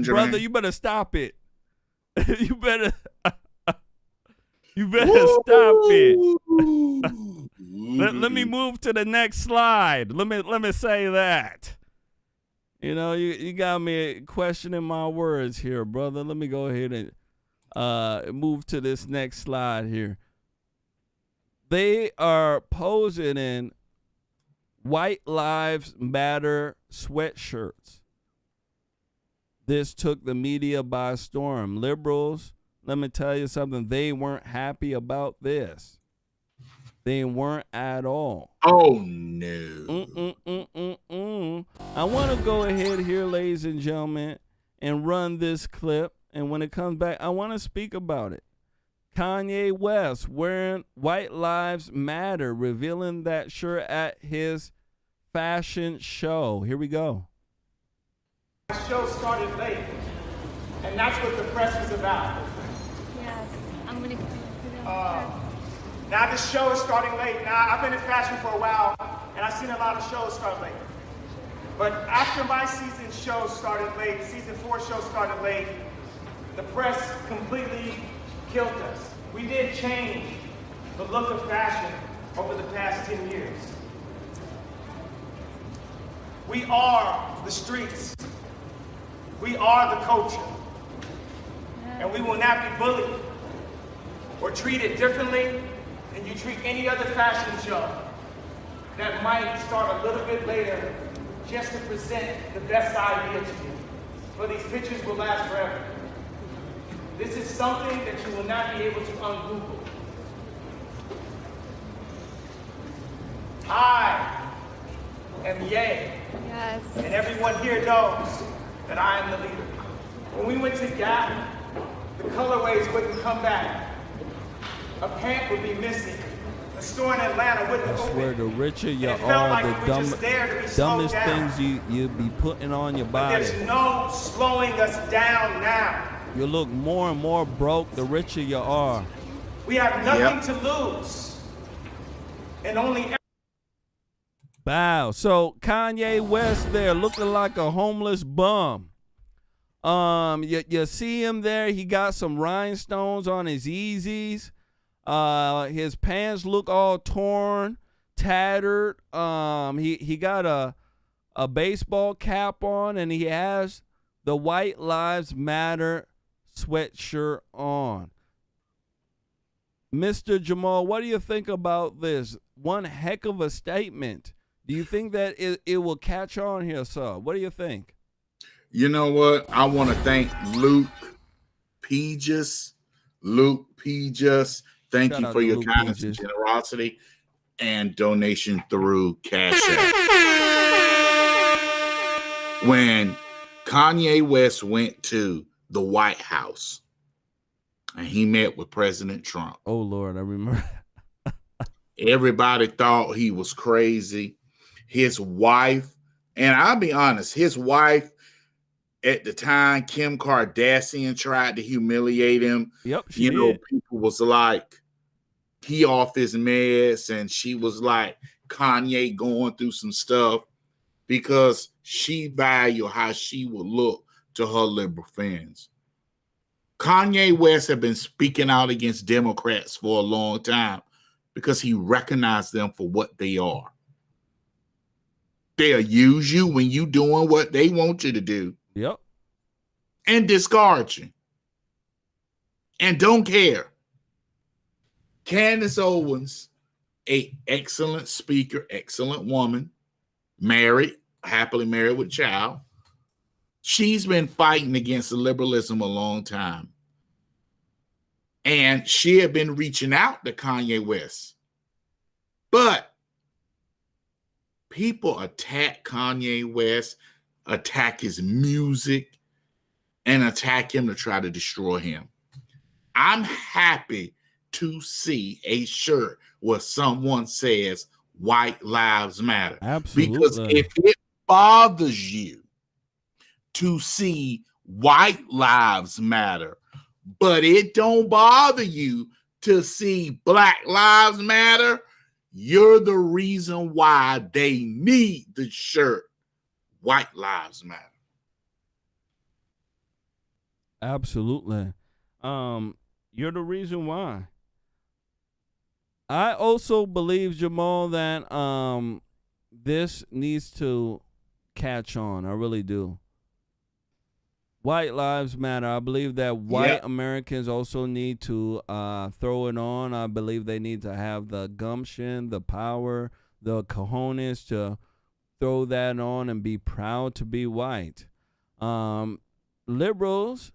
B: brother, you better stop it. you better stop it. let me move to the next slide. Let me say that. You know, you got me questioning my words here, brother. Let me go ahead and move to this next slide here. They are posing in White Lives Matter sweatshirts. This took the media by storm. Liberals, let me tell you something, they weren't happy about this. They weren't at all.
C: Oh, no.
B: I want to go ahead here, ladies and gentlemen, and run this clip. And when it comes back, I want to speak about it. Kanye West wearing White Lives Matter, revealing that shirt at his fashion show. Here we go.
P: The show started late, and that's what the press was about.
G: Yes, I'm gonna come to the
P: Now the show is starting late. Now I've been in fashion for a while, and I've seen a lot of shows start late. But after my season show started late, season 4 show started late, the press completely killed us. We did change the look of fashion over the past 10 years. We are the streets. We are the culture. And we will not be bullied or treated differently than you treat any other fashion show that might start a little bit later just to present the best idea to you. But these pictures will last forever. This is something that you will not be able to un-Google. I am Ye.
G: Yes.
P: And everyone here knows that I am the leader. When we went to Gap, the colorways wouldn't come back. A pant would be missing. A store in Atlanta wouldn't open.
B: I swear, the richer you
P: And it felt
B: are,
P: like
B: the
P: we were just there to be slowed
B: dumbest
P: down.
B: things you be putting on your
P: But
B: body.
P: there's no slowing us down now.
B: You look more and more broke the richer you are.
P: We have nothing to lose. And only.
B: Wow. So Kanye West there looking like a homeless bum. You see him there. He got some rhinestones on his Yeezys. His pants look all torn, tattered. He got a baseball cap on, and he has the White Lives Matter sweatshirt on. Mr. Jamal, what do you think about this? One heck of a statement. Do you think that it will catch on here, sir? What do you think?
C: You know what? I want to thank Luke Peages. Thank
B: Shout
C: you
B: out
C: for
B: to
C: your
B: Luke
C: kindness
B: Peages.
C: and generosity and donation through Cash App. When Kanye West went to the White House and he met with President Trump.
B: Oh, Lord, I remember.
C: Everybody thought he was crazy. His wife, and I'll be honest, his wife at the time, Kim Kardashian, tried to humiliate him.
B: Yep, she did.
C: People was like, he off his mess, and she was like, Kanye going through some stuff because she valued how she would look to her liberal fans. Kanye West had been speaking out against Democrats for a long time because he recognized them for what they are. They'll use you when you doing what they want you to do.
B: Yep.
C: And discard you. And don't care. Candace Owens, an excellent speaker, excellent woman, married, happily married with a child. She's been fighting against liberalism a long time. And she had been reaching out to Kanye West. But people attack Kanye West, attack his music, and attack him to try to destroy him. I'm happy to see a shirt where someone says white lives matter.
B: Absolutely.
C: Because if it bothers you to see white lives matter, but it don't bother you to see black lives matter, you're the reason why they need the shirt white lives matter.
B: Absolutely. You're the reason why. I also believe, Jamal, that this needs to catch on. I really do. White lives matter. I believe that white Americans also need to throw it on. I believe they need to have the gumption, the power, the cojones to throw that on and be proud to be white. Liberals,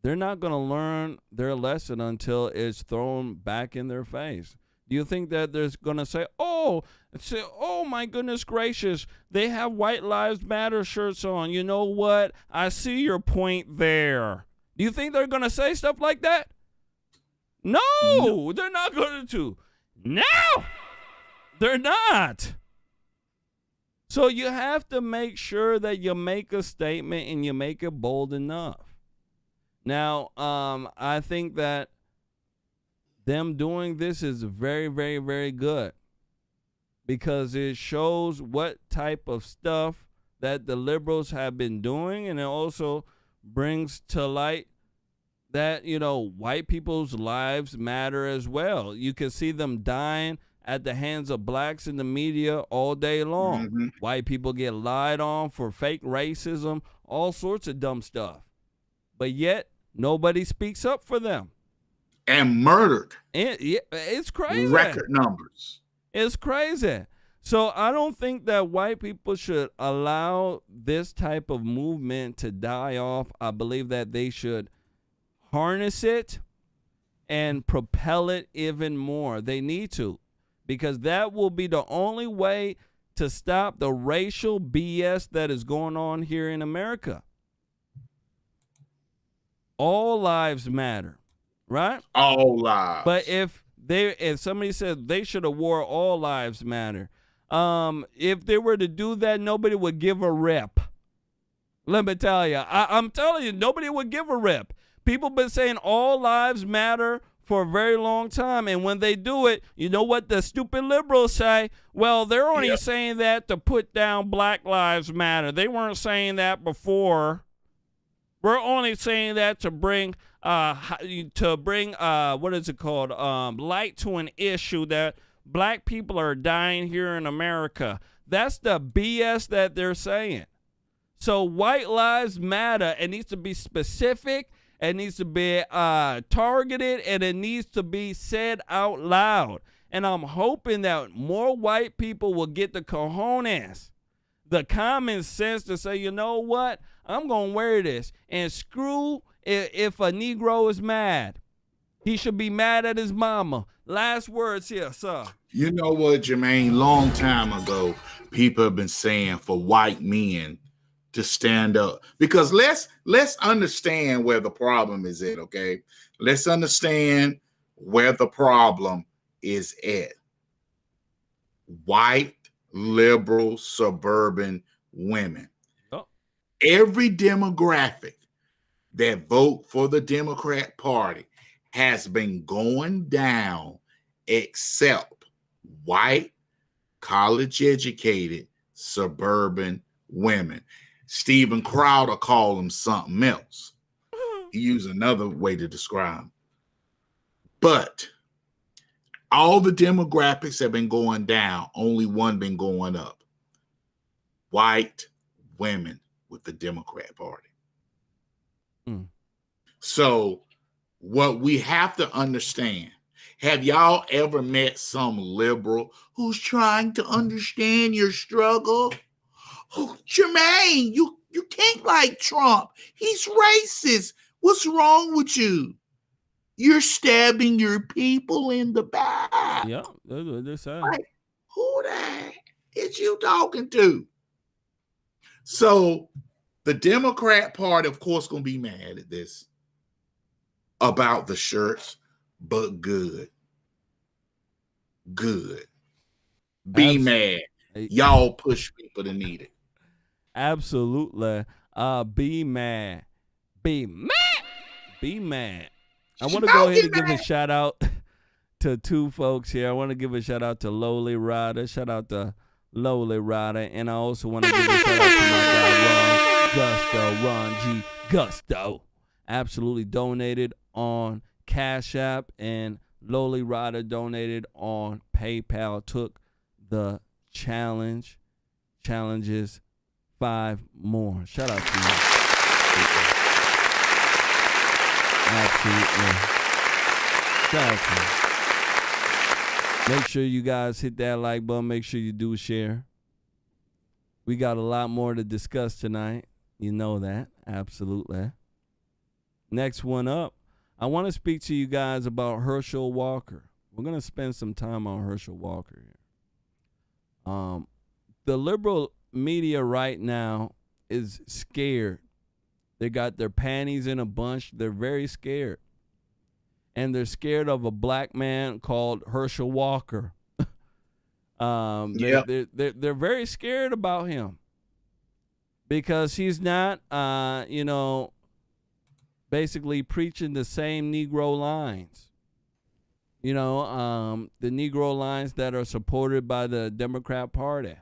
B: they're not going to learn their lesson until it's thrown back in their face. Do you think that they're going to say, oh my goodness gracious, they have White Lives Matter shirts on. You know what? I see your point there. Do you think they're going to say stuff like that? No, they're not going to. No, they're not. So you have to make sure that you make a statement and you make it bold enough. Now, I think that them doing this is very, very, very good because it shows what type of stuff that the liberals have been doing, and it also brings to light that, you know, white people's lives matter as well. You can see them dying at the hands of blacks in the media all day long. Mm-hmm. White people get lied on for fake racism, all sorts of dumb stuff. But yet, nobody speaks up for them.
C: And murdered.
B: It's crazy.
C: Record numbers.
B: It's crazy. So I don't think that white people should allow this type of movement to die off. I believe that they should harness it and propel it even more. They need to, because that will be the only way to stop the racial BS that is going on here in America. All lives matter, right?
C: All lives.
B: But if somebody said they should have wore all lives matter, if they were to do that, nobody would give a rip. Let me tell you, I'm telling you, nobody would give a rip. People been saying all lives matter for a very long time, and when they do it, you know what the stupid liberals say? Well, they're only saying that to put down Black Lives Matter. They weren't saying that before. We're only saying that to bring what is it called? Light to an issue that black people are dying here in America. That's the BS that they're saying. So white lives matter. It needs to be specific. It needs to be targeted, and it needs to be said out loud. And I'm hoping that more white people will get the cojones, the common sense to say, you know what? I'm going to wear this. And screw if a Negro is mad. He should be mad at his mama. Last words here, sir.
C: You know what, Jermain? Long time ago, people have been saying for white men to stand up. Because let's understand where the problem is at, okay? Let's understand where the problem is at. White, liberal, suburban women. Every demographic that vote for the Democrat Party has been going down except white, college-educated, suburban women. Stephen Crowder called them something else. use another way to describe. But all the demographics have been going down. Only one been going up. White women with the Democrat Party. So what we have to understand, have y'all ever met some liberal who's trying to understand your struggle? Oh, Jermain, you can't like Trump. He's racist. What's wrong with you? You're stabbing your people in the back.
B: Yeah, they're saying.
C: Like, who the heck is you talking to? So the Democrat Party, of course, gonna be mad at this about the shirts, but good. Be mad. Y'all push people to need it.
B: Absolutely. Be mad. Be mad. Be mad. I want to go ahead and give a shout out to two folks here. I want to give a shout out to Lowly Rider. Shout out to Lowly Rider. And I also want to give a shout out to my guy, Ron G. Gusto. Absolutely donated on Cash App, and Lowly Rider donated on PayPal. Took the challenges 5 more. Shout out to you. Absolutely. Shout out to you. Make sure you guys hit that like button. Make sure you do share. We got a lot more to discuss tonight. You know that. Absolutely. Next one up, I want to speak to you guys about Herschel Walker. We're going to spend some time on Herschel Walker here. The liberal media right now is scared. They got their panties in a bunch. They're very scared. And they're scared of a black man called Herschel Walker. They're very scared about him because he's not, basically preaching the same Negro lines. The Negro lines that are supported by the Democrat Party.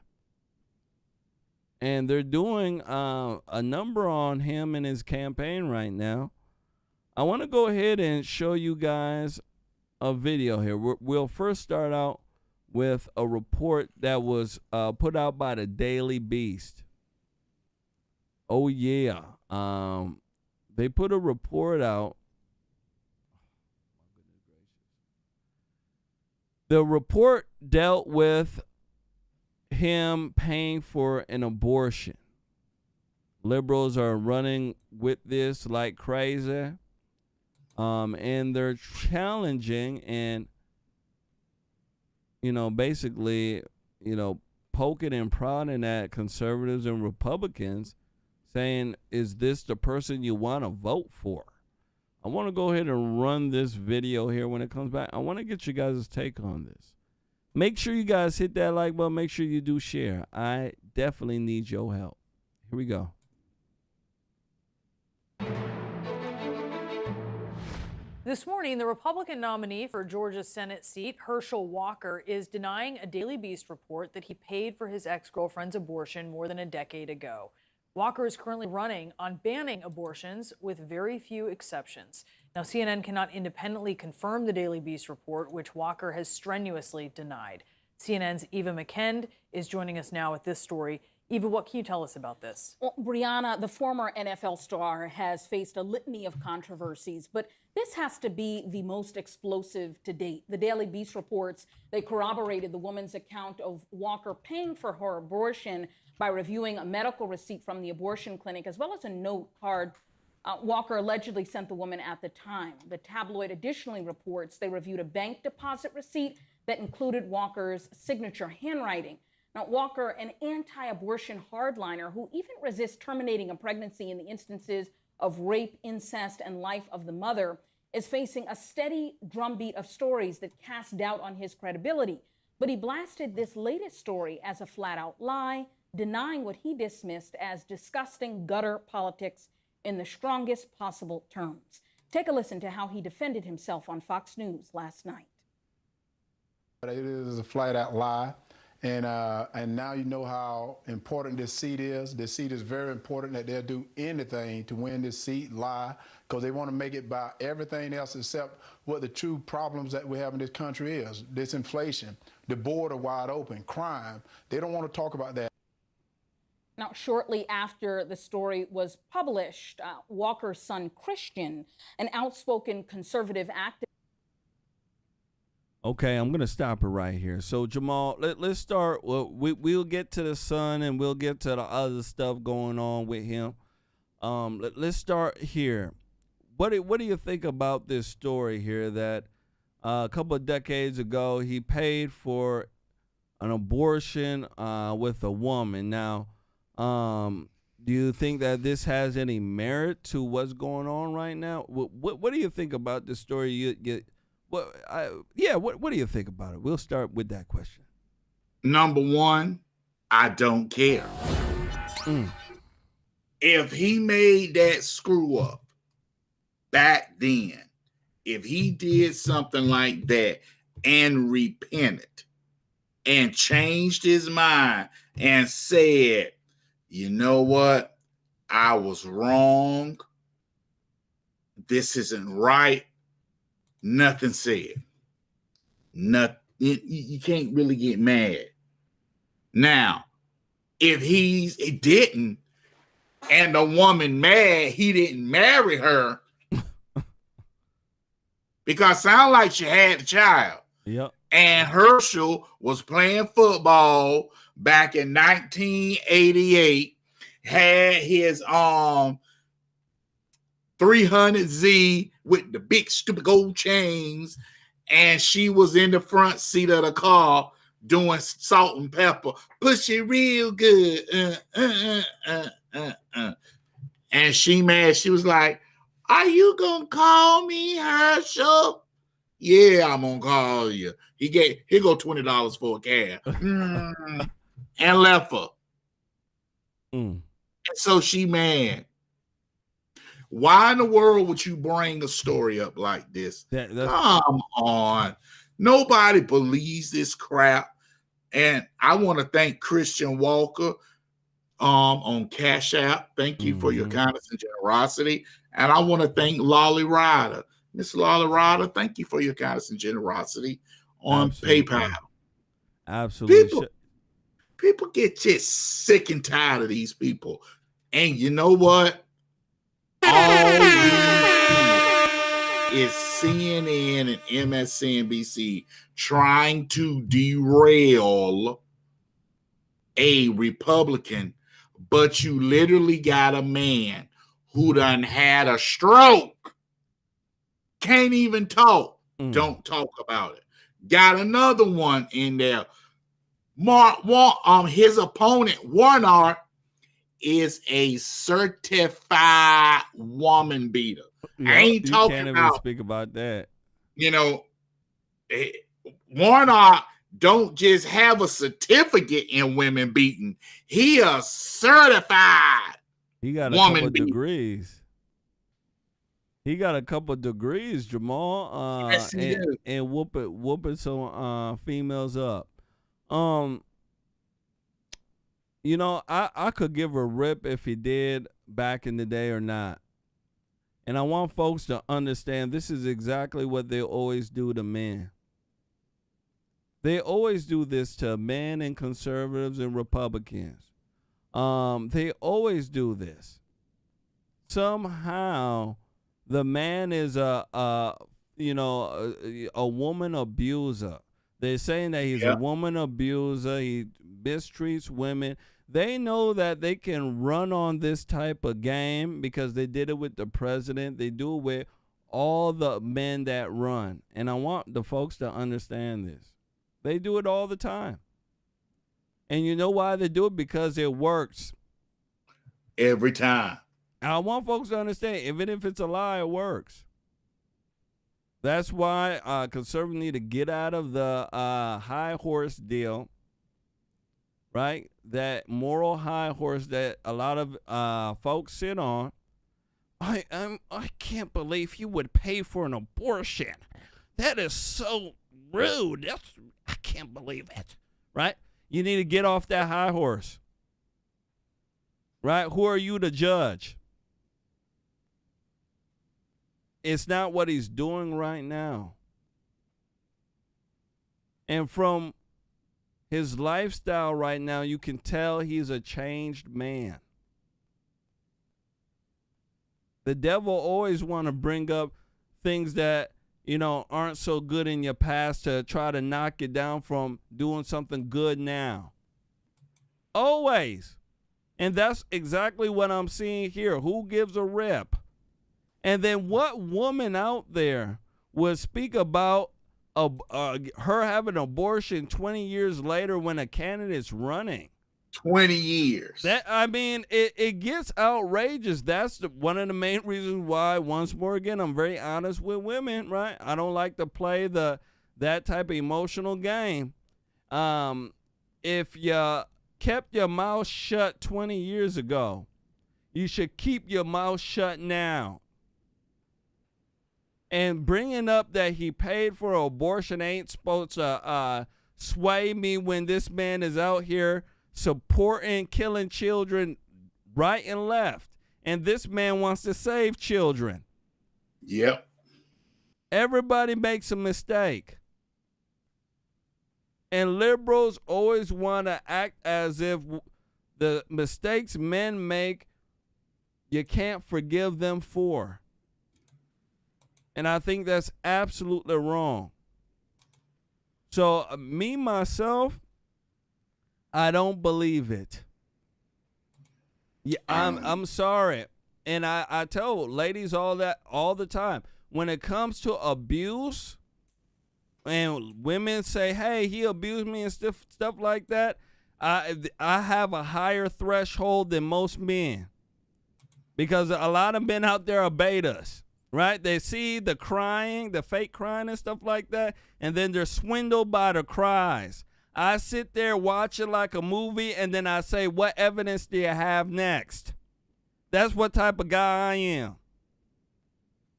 B: And they're doing a number on him in his campaign right now. I want to go ahead and show you guys a video here. We'll first start out with a report that was put out by the Daily Beast. Oh, yeah. They put a report out. The report dealt with him paying for an abortion. Liberals are running with this like crazy. And they're challenging and, basically, poking and prodding at conservatives and Republicans, saying, is this the person you want to vote for? I want to go ahead and run this video here when it comes back. I want to get you guys' take on this. Make sure you guys hit that like button. Make sure you do share. I definitely need your help. Here we go.
Q: This morning, the Republican nominee for Georgia's Senate seat, Herschel Walker, is denying a Daily Beast report that he paid for his ex-girlfriend's abortion more than a decade ago. Walker is currently running on banning abortions with very few exceptions. Now, CNN cannot independently confirm the Daily Beast report, which Walker has strenuously denied. CNN's Eva McKend is joining us now with this story. Eva, what can you tell us about this?
R: Well, Brianna, the former NFL star, has faced a litany of controversies, but this has to be the most explosive to date. The Daily Beast reports they corroborated the woman's account of Walker paying for her abortion by reviewing a medical receipt from the abortion clinic, as well as a note card Walker allegedly sent the woman at the time. The tabloid additionally reports they reviewed a bank deposit receipt that included Walker's signature handwriting. Now, Walker, an anti-abortion hardliner who even resists terminating a pregnancy in the instances of rape, incest, and life of the mother, is facing a steady drumbeat of stories that cast doubt on his credibility. But he blasted this latest story as a flat-out lie, denying what he dismissed as disgusting gutter politics in the strongest possible terms. Take a listen to how he defended himself on Fox News last night.
S: It is a flat-out lie. And now you know how important this seat is. This seat is very important, that they'll do anything to win this seat, lie, because they want to make it by everything else except what the true problems that we have in this country is. This inflation, the border wide open, crime. They don't want to talk about that.
R: Now, shortly after the story was published, Walker's son, Christian, an outspoken conservative activist.
B: Okay, I'm gonna stop it right here. So Jamal, let's start. Well, we'll get to the son and we'll get to the other stuff going on with him. Let's start here. What do you think about this story here? That a couple of decades ago he paid for an abortion with a woman. Now, do you think that this has any merit to what's going on right now? What do you think about this story? What do you think about it? We'll start with that question.
C: Number one, I don't care. If he made that screw up back then, if he did something like that and repented and changed his mind and said, you know what, I was wrong, this isn't right, nothing said. Nothing. You can't really get mad. Now, if he didn't, and the woman mad he didn't marry her, because sound like she had the child.
B: Yep.
C: And Herschel was playing football back in 1988, had his 300Z with the big stupid gold chains, and she was in the front seat of the car doing salt and pepper, push it real good, and she mad. She was like, "Are you gonna call me Herschel?" "Yeah, I'm gonna call you." Here go $20 for a cab, and left her. And so she mad. Why in the world would you bring a story up like this? Come on. Nobody believes this crap. And I want to thank Christian Walker on Cash App. Thank you for your kindness and generosity. And I want to thank Lolly Ryder. Miss Lolly Ryder, thank you for your kindness and generosity on PayPal.
B: Absolutely.
C: People get just sick and tired of these people. And you know what? All we see is CNN and MSNBC trying to derail a Republican, but you literally got a man who done had a stroke, can't even talk, don't talk about it. Got another one in there. His opponent, Warnock, is a certified woman beater.
B: Yep,
C: I ain't talking
B: can't
C: about.
B: Even speak about that.
C: Warnock don't just have a certificate in women beating. He a certified.
B: He got a couple of degrees. He got a couple of degrees, Jamal.
C: Yes, he do.
B: And whooping some females up. I could give a rip if he did back in the day or not. And I want folks to understand this is exactly what they always do to men. They always do this to men and conservatives and Republicans. They always do this. Somehow the man is a woman abuser. They're saying that he's a woman abuser. He mistreats women. They know that they can run on this type of game because they did it with the president. They do it with all the men that run. And I want the folks to understand this. They do it all the time. And you know why they do it? Because it works.
C: Every time.
B: And I want folks to understand, even if it's a lie, it works. That's why conservatives need to get out of the high horse deal, right? That moral high horse that a lot of folks sit on. I can't believe you would pay for an abortion. That is so rude. I can't believe it, right? you need to get off that high horse. Right? Who are you to judge? It's not what he's doing right now. And from his lifestyle right now, you can tell he's a changed man. The devil always want to bring up things that, aren't so good in your past to try to knock you down from doing something good now. Always. And that's exactly what I'm seeing here. Who gives a rip? And then what woman out there would speak about her having an abortion 20 years later when a candidate's running?
C: 20 years.
B: It gets outrageous. That's one of the main reasons why, once more again, I'm very honest with women, right? I don't like to play that type of emotional game. If you kept your mouth shut 20 years ago, you should keep your mouth shut now. And bringing up that he paid for an abortion ain't supposed to sway me when this man is out here supporting killing children right and left. And this man wants to save children.
C: Yep.
B: Everybody makes a mistake. And liberals always want to act as if the mistakes men make, you can't forgive them for. And I think that's absolutely wrong. So me, myself, I don't believe it. Yeah, I'm sorry. And I tell ladies all that all the time. When it comes to abuse, and women say, hey, he abused me and stuff like that, I have a higher threshold than most men. Because a lot of men out there are betas. Right? They see the crying, the fake crying and stuff like that, and then they're swindled by the cries. I sit there, watch it like a movie, and then I say, what evidence do you have next? That's what type of guy I am.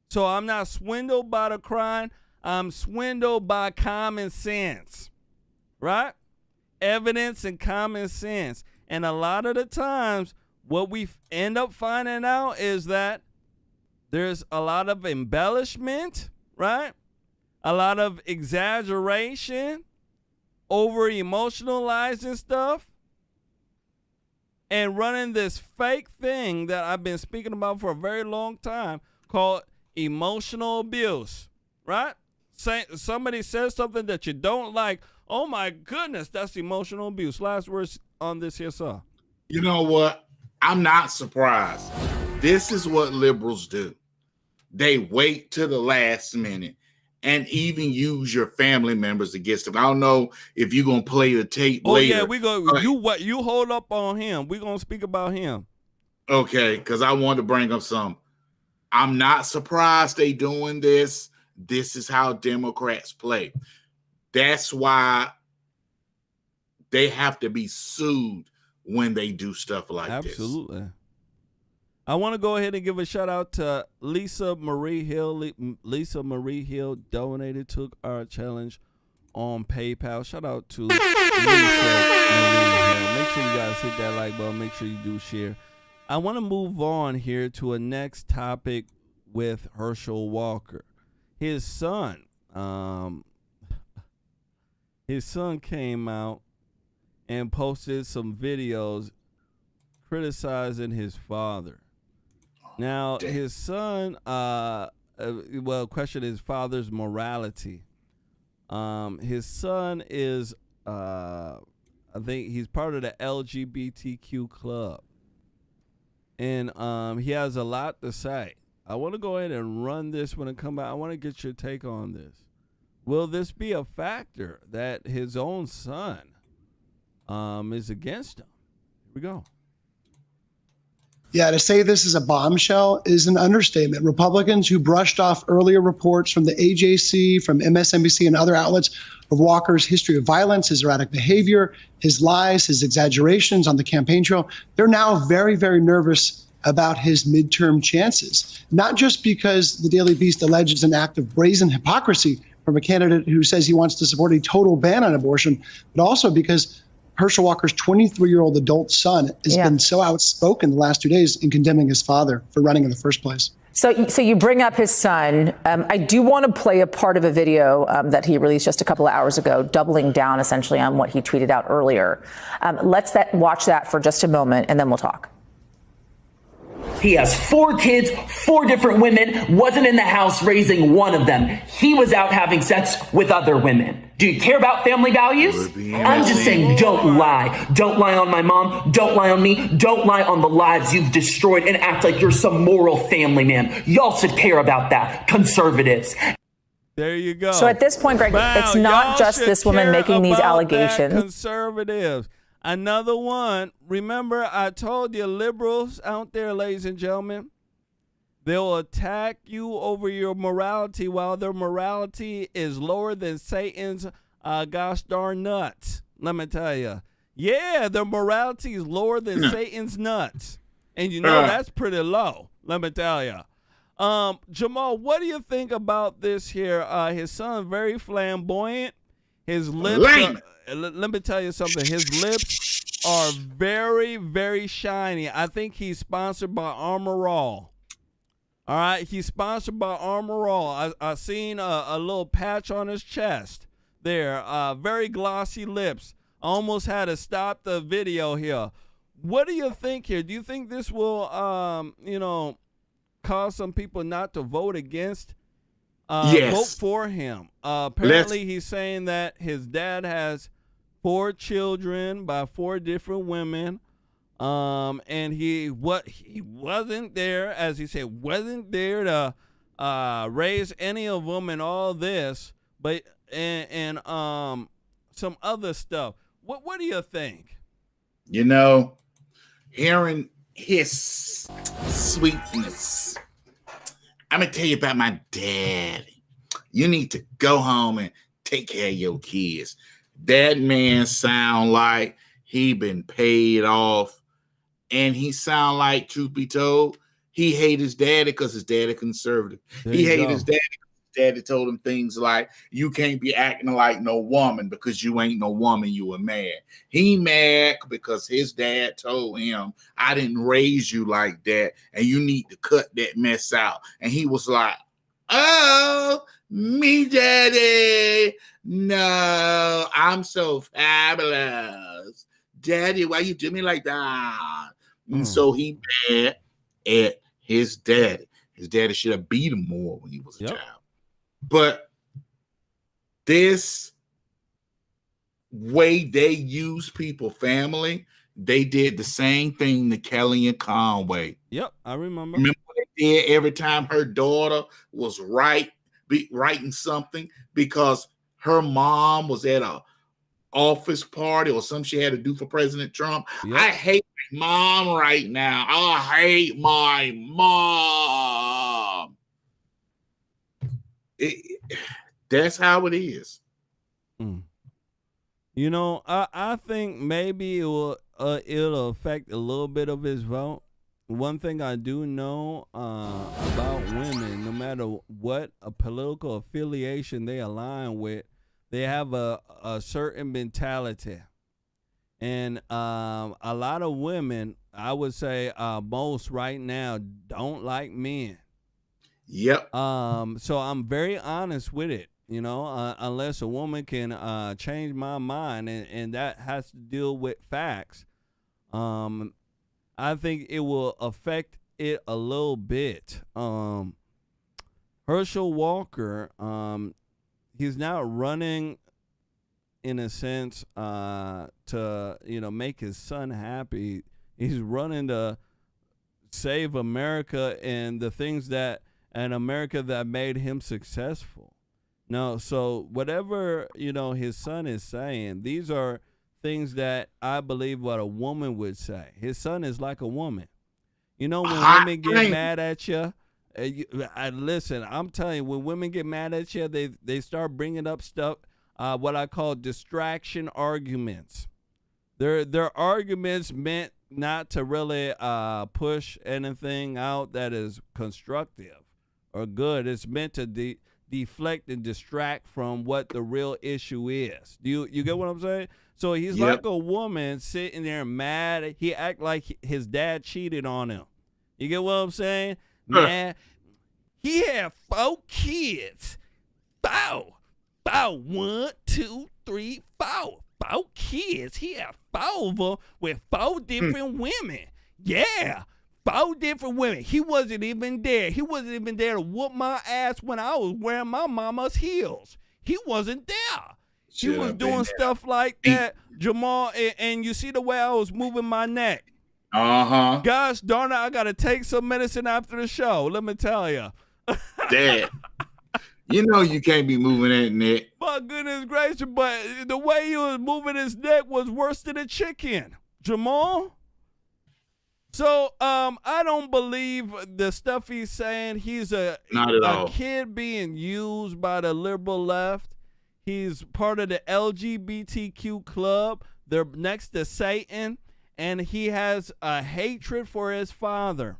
B: So I'm not swindled by the crying. I'm swindled by common sense. Right? Evidence and common sense. And a lot of the times, what we end up finding out is that there's a lot of embellishment, right? A lot of exaggeration, over emotionalizing stuff, and running this fake thing that I've been speaking about for a very long time called emotional abuse, right? Somebody says something that you don't like. Oh my goodness, that's emotional abuse. Last words on this here, sir.
C: You know what? I'm not surprised. This is what liberals do. They wait to the last minute and even use your family members against them. I don't know if you're going to play the tape later.
B: Oh, yeah, we go. You hold up on him. We're going to speak about him.
C: Okay, because I wanted to bring up some. I'm not surprised they doing this. This is how Democrats play. That's why they have to be sued when they do stuff like this.
B: Absolutely. I want to go ahead and give a shout out to Lisa Marie Hill. Lisa Marie Hill donated to our challenge on PayPal. Shout out to Lisa Marie Hill. Make sure you guys hit that like button. Make sure you do share. I want to move on here to a next topic with Herschel Walker. His son came out and posted some videos criticizing his father. Now, his son, question his father's morality. His son is, I think he's part of the LGBTQ club. And he has a lot to say. I want to go ahead and run this when it comes out. I want to get your take on this. Will this be a factor that his own son is against him? Here we go.
T: Yeah, to say this is a bombshell is an understatement. Republicans who brushed off earlier reports from the AJC, from MSNBC and other outlets of Walker's history of violence, his erratic behavior, his lies, his exaggerations on the campaign trail, they're now very, very nervous about his midterm chances. Not just because the Daily Beast alleges an act of brazen hypocrisy from a candidate who says he wants to support a total ban on abortion, but also because Herschel Walker's 23-year-old adult son has been so outspoken the last 2 days in condemning his father for running in the first place.
U: So you bring up his son. I do want to play a part of a video that he released just a couple of hours ago, doubling down essentially on what he tweeted out earlier. Let's watch that for just a moment, and then we'll talk.
V: He has 4 kids, 4 different women, wasn't in the house raising one of them. He was out having sex with other women. Do you care about family values? I'm just saying, don't lie. Don't lie on my mom. Don't lie on me. Don't lie on the lives you've destroyed and act like you're some moral family man. Y'all should care about that, conservatives.
B: There you go.
U: So at this point, Greg, it's not just this woman making these allegations.
B: Conservatives. Another one. Remember, I told you, liberals out there, ladies and gentlemen, they'll attack you over your morality while their morality is lower than Satan's gosh darn nuts. Let me tell you. Yeah, their morality is lower than Satan's nuts. And you know that's pretty low. Let me tell you. Jamal, what do you think about this here? His son, very flamboyant. His lips let me tell you something. His lips are very, very shiny. I think he's sponsored by Armor All. All right, he's sponsored by Armor All. I seen a little patch on his chest there. Very glossy lips. I almost had to stop the video here. What do you think here? Do you think this will, cause some people not to vote against? Vote for him. Apparently, he's saying that his dad has 4 children by 4 different women. And he wasn't there, as he said, wasn't there to raise any of them and all this, but and some other stuff. What do you think?
C: You know, hearing his sweetness. I'm gonna tell you about my daddy. You need to go home and take care of your kids. That man sound like he been paid off. And he sound like, truth be told, he hate his daddy because his daddy conservative. He hate his daddy because his daddy told him things like, you can't be acting like no woman because you ain't no woman, you a man. He mad because his dad told him, I didn't raise you like that, and you need to cut that mess out. And he was like, oh, me daddy. No, I'm so fabulous. Daddy, why you do me like that? And so he mad at his daddy. His daddy should have beat him more when he was a child. But this way they use people, family, they did the same thing to Kelly and Conway.
B: Yep, I remember.
C: Remember what they did every time her daughter was writing something because her mom was at a office party or something she had to do for President Trump. Yep. I hate my mom right now. I hate my mom. That's how it is.
B: You know, I think maybe it'll affect a little bit of his vote. One thing I do know about women, no matter what a political affiliation they align with, they have a certain mentality. And a lot of women, I would say most right now, don't like men.
C: Yep.
B: So I'm very honest with it, you know, unless a woman can change my mind, and that has to deal with facts. I think it will affect it a little bit. Herschel Walker, he's not running in a sense to, make his son happy. He's running to save America and the things and America that made him successful. No, so whatever, his son is saying, these are things that I believe what a woman would say. His son is like a woman. When women get mad at you, listen, I'm telling you, when women get mad at you, they start bringing up stuff, what I call distraction arguments. They're arguments meant not to really push anything out that is constructive or good. It's meant to deflect and distract from what the real issue is. You get what I'm saying? So he's
C: Yep.
B: like a woman sitting there mad. He act like his dad cheated on him. You get what I'm saying? Man, he had 4 kids. 4. 1, 2, 3, 4. 4 kids. He had 4 of them with 4 different women. Yeah. 4 different women. He wasn't even there. He wasn't even there to whoop my ass when I was wearing my mama's heels. He wasn't there. He was doing stuff like that, Jamal, and you see the way I was moving my neck.
C: Uh-huh.
B: Gosh darn it, I got to take some medicine after the show. Let me tell you.
C: Dad, you know you can't be moving that neck.
B: My goodness gracious, but the way he was moving his neck was worse than a chicken, Jamal. So I don't believe the stuff he's saying. He's
C: Not at all.
B: Kid being used by the liberal left. He's part of the LGBTQ club. They're next to Satan, and he has a hatred for his father.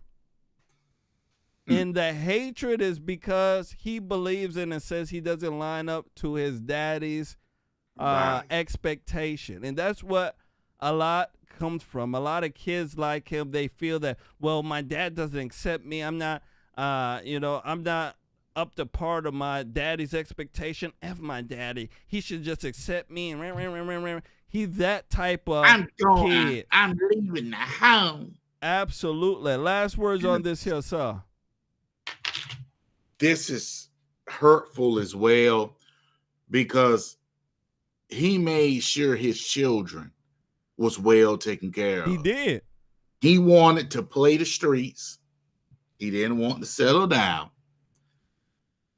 B: And the hatred is because he believes in and says he doesn't line up to his daddy's expectation. And that's what a lot comes from. A lot of kids like him, they feel that, well, my dad doesn't accept me. I'm not, I'm not up to part of my daddy's expectation. F my daddy. He should just accept me. And he's that type of kid.
D: I'm leaving the home.
B: Absolutely. Last words on this here, sir.
C: This is hurtful as well because he made sure his children was well taken care of.
B: He did.
C: He wanted to play the streets. He didn't want to settle down.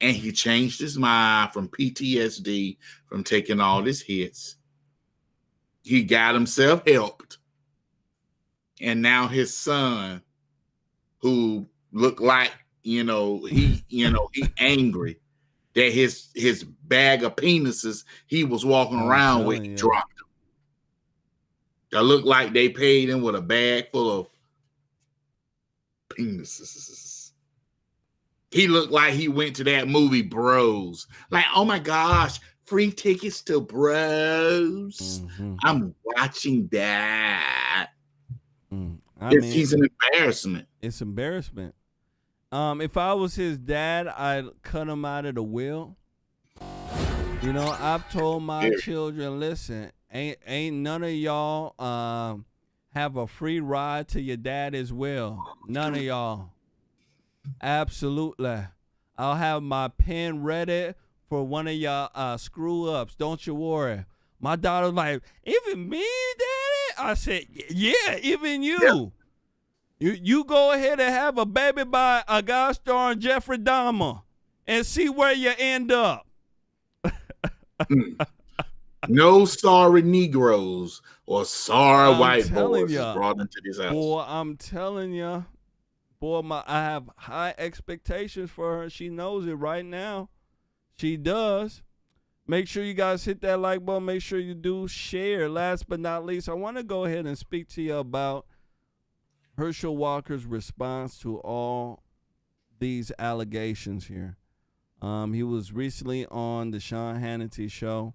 C: And he changed his mind from PTSD, from taking all his hits. He got himself helped. And now his son, who looked like, he angry that his bag of penises he was walking around with, he dropped them. That looked like they paid him with a bag full of penises. He looked like he went to that movie Bros. Like, oh my gosh, free tickets to Bros. I'm watching that. He's an embarrassment.
B: It's embarrassment. If I was his dad, I'd cut him out of the will. I've told my children, listen, ain't none of y'all have a free ride to your daddy's will. None of y'all. Absolutely. I'll have my pen ready for one of y'all screw ups. Don't you worry. My daughter's like, even me, daddy? I said, yeah, even you. Yeah. You go ahead and have a baby by a guy starring Jeffrey Dahmer and see where you end up.
C: No sorry Negroes or sorry white boys brought into this house.
B: Boy, I'm telling you. Boy, I have high expectations for her. She knows it right now. She does. Make sure you guys hit that like button. Make sure you do share. Last but not least, I want to go ahead and speak to you about Herschel Walker's response to all these allegations here. He was recently on the Sean Hannity show,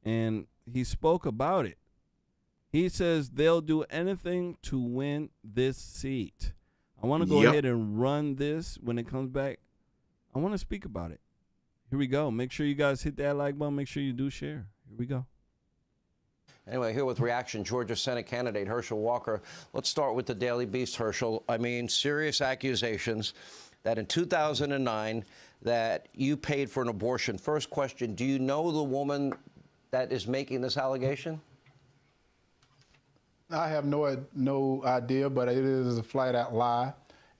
B: and he spoke about it. He says they'll do anything to win this seat. I want to go ahead and run this when it comes back. I want to speak about it. Here we go. Make sure you guys hit that like button. Make sure you do share. Here we go.
A: Anyway, here with reaction, Georgia Senate candidate Herschel Walker. Let's start with the Daily Beast, Herschel. I mean, serious accusations that in 2009 that you paid for an abortion. First question, do you know the woman that is making this allegation?
S: I have no idea, but it is a flat-out lie.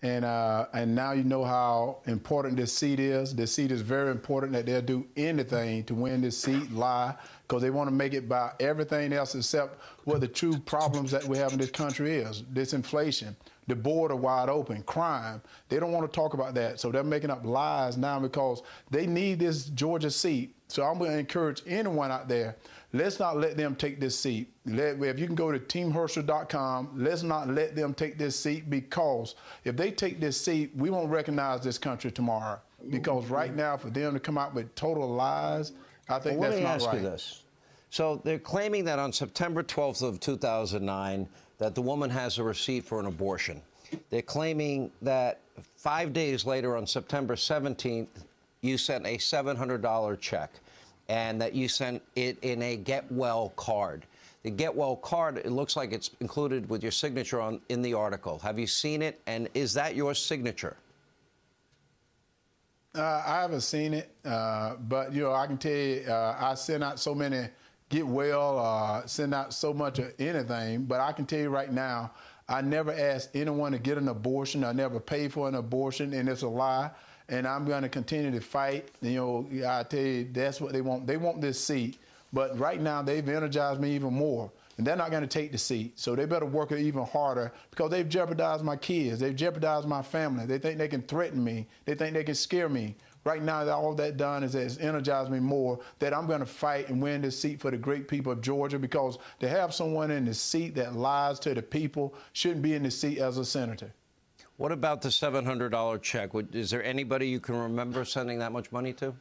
S: And now you know how important this seat is. This seat is very important, that they'll do anything to win this seat, lie, because they want to make it about everything else except what the true problems that we have in this country is. This inflation, the border wide open, crime. They don't want to talk about that. So they're making up lies now because they need this Georgia seat. So I'm going to encourage anyone out there, let's not let them take this seat. If you can go to teamherschel.com, let's not let them take this seat, because if they take this seat, we won't recognize this country tomorrow. because right now for them to come out with total lies, I think
A: Well,
S: that's not right.
A: let me ask you this. So they're claiming that on September 12th of 2009 that the woman has a receipt for an abortion. They're claiming that 5 days later on September 17th, you sent a $700 check and that you sent it in a get well card. The get well card, it looks like it's included with your signature in the article. Have you seen it? And is that your signature?
S: I haven't seen it, but I can tell you, I send out so many get well, send out so much of anything. But I can tell you right now, I never asked anyone to get an abortion. I never paid for an abortion, and it's a lie. And I'm going to continue to fight. I tell you, that's what they want. They want this seat. But right now, they've energized me even more. And they're not going to take the seat. So they better work it even harder because they've jeopardized my kids. They've jeopardized my family. They think they can threaten me. They think they can scare me. Right now, all that done is it's energized me more that I'm going to fight and win this seat for the great people of Georgia, because to have someone in the seat that lies to the people shouldn't be in the seat as a senator.
A: What about the $700 check? Is there anybody you can remember sending that much money to?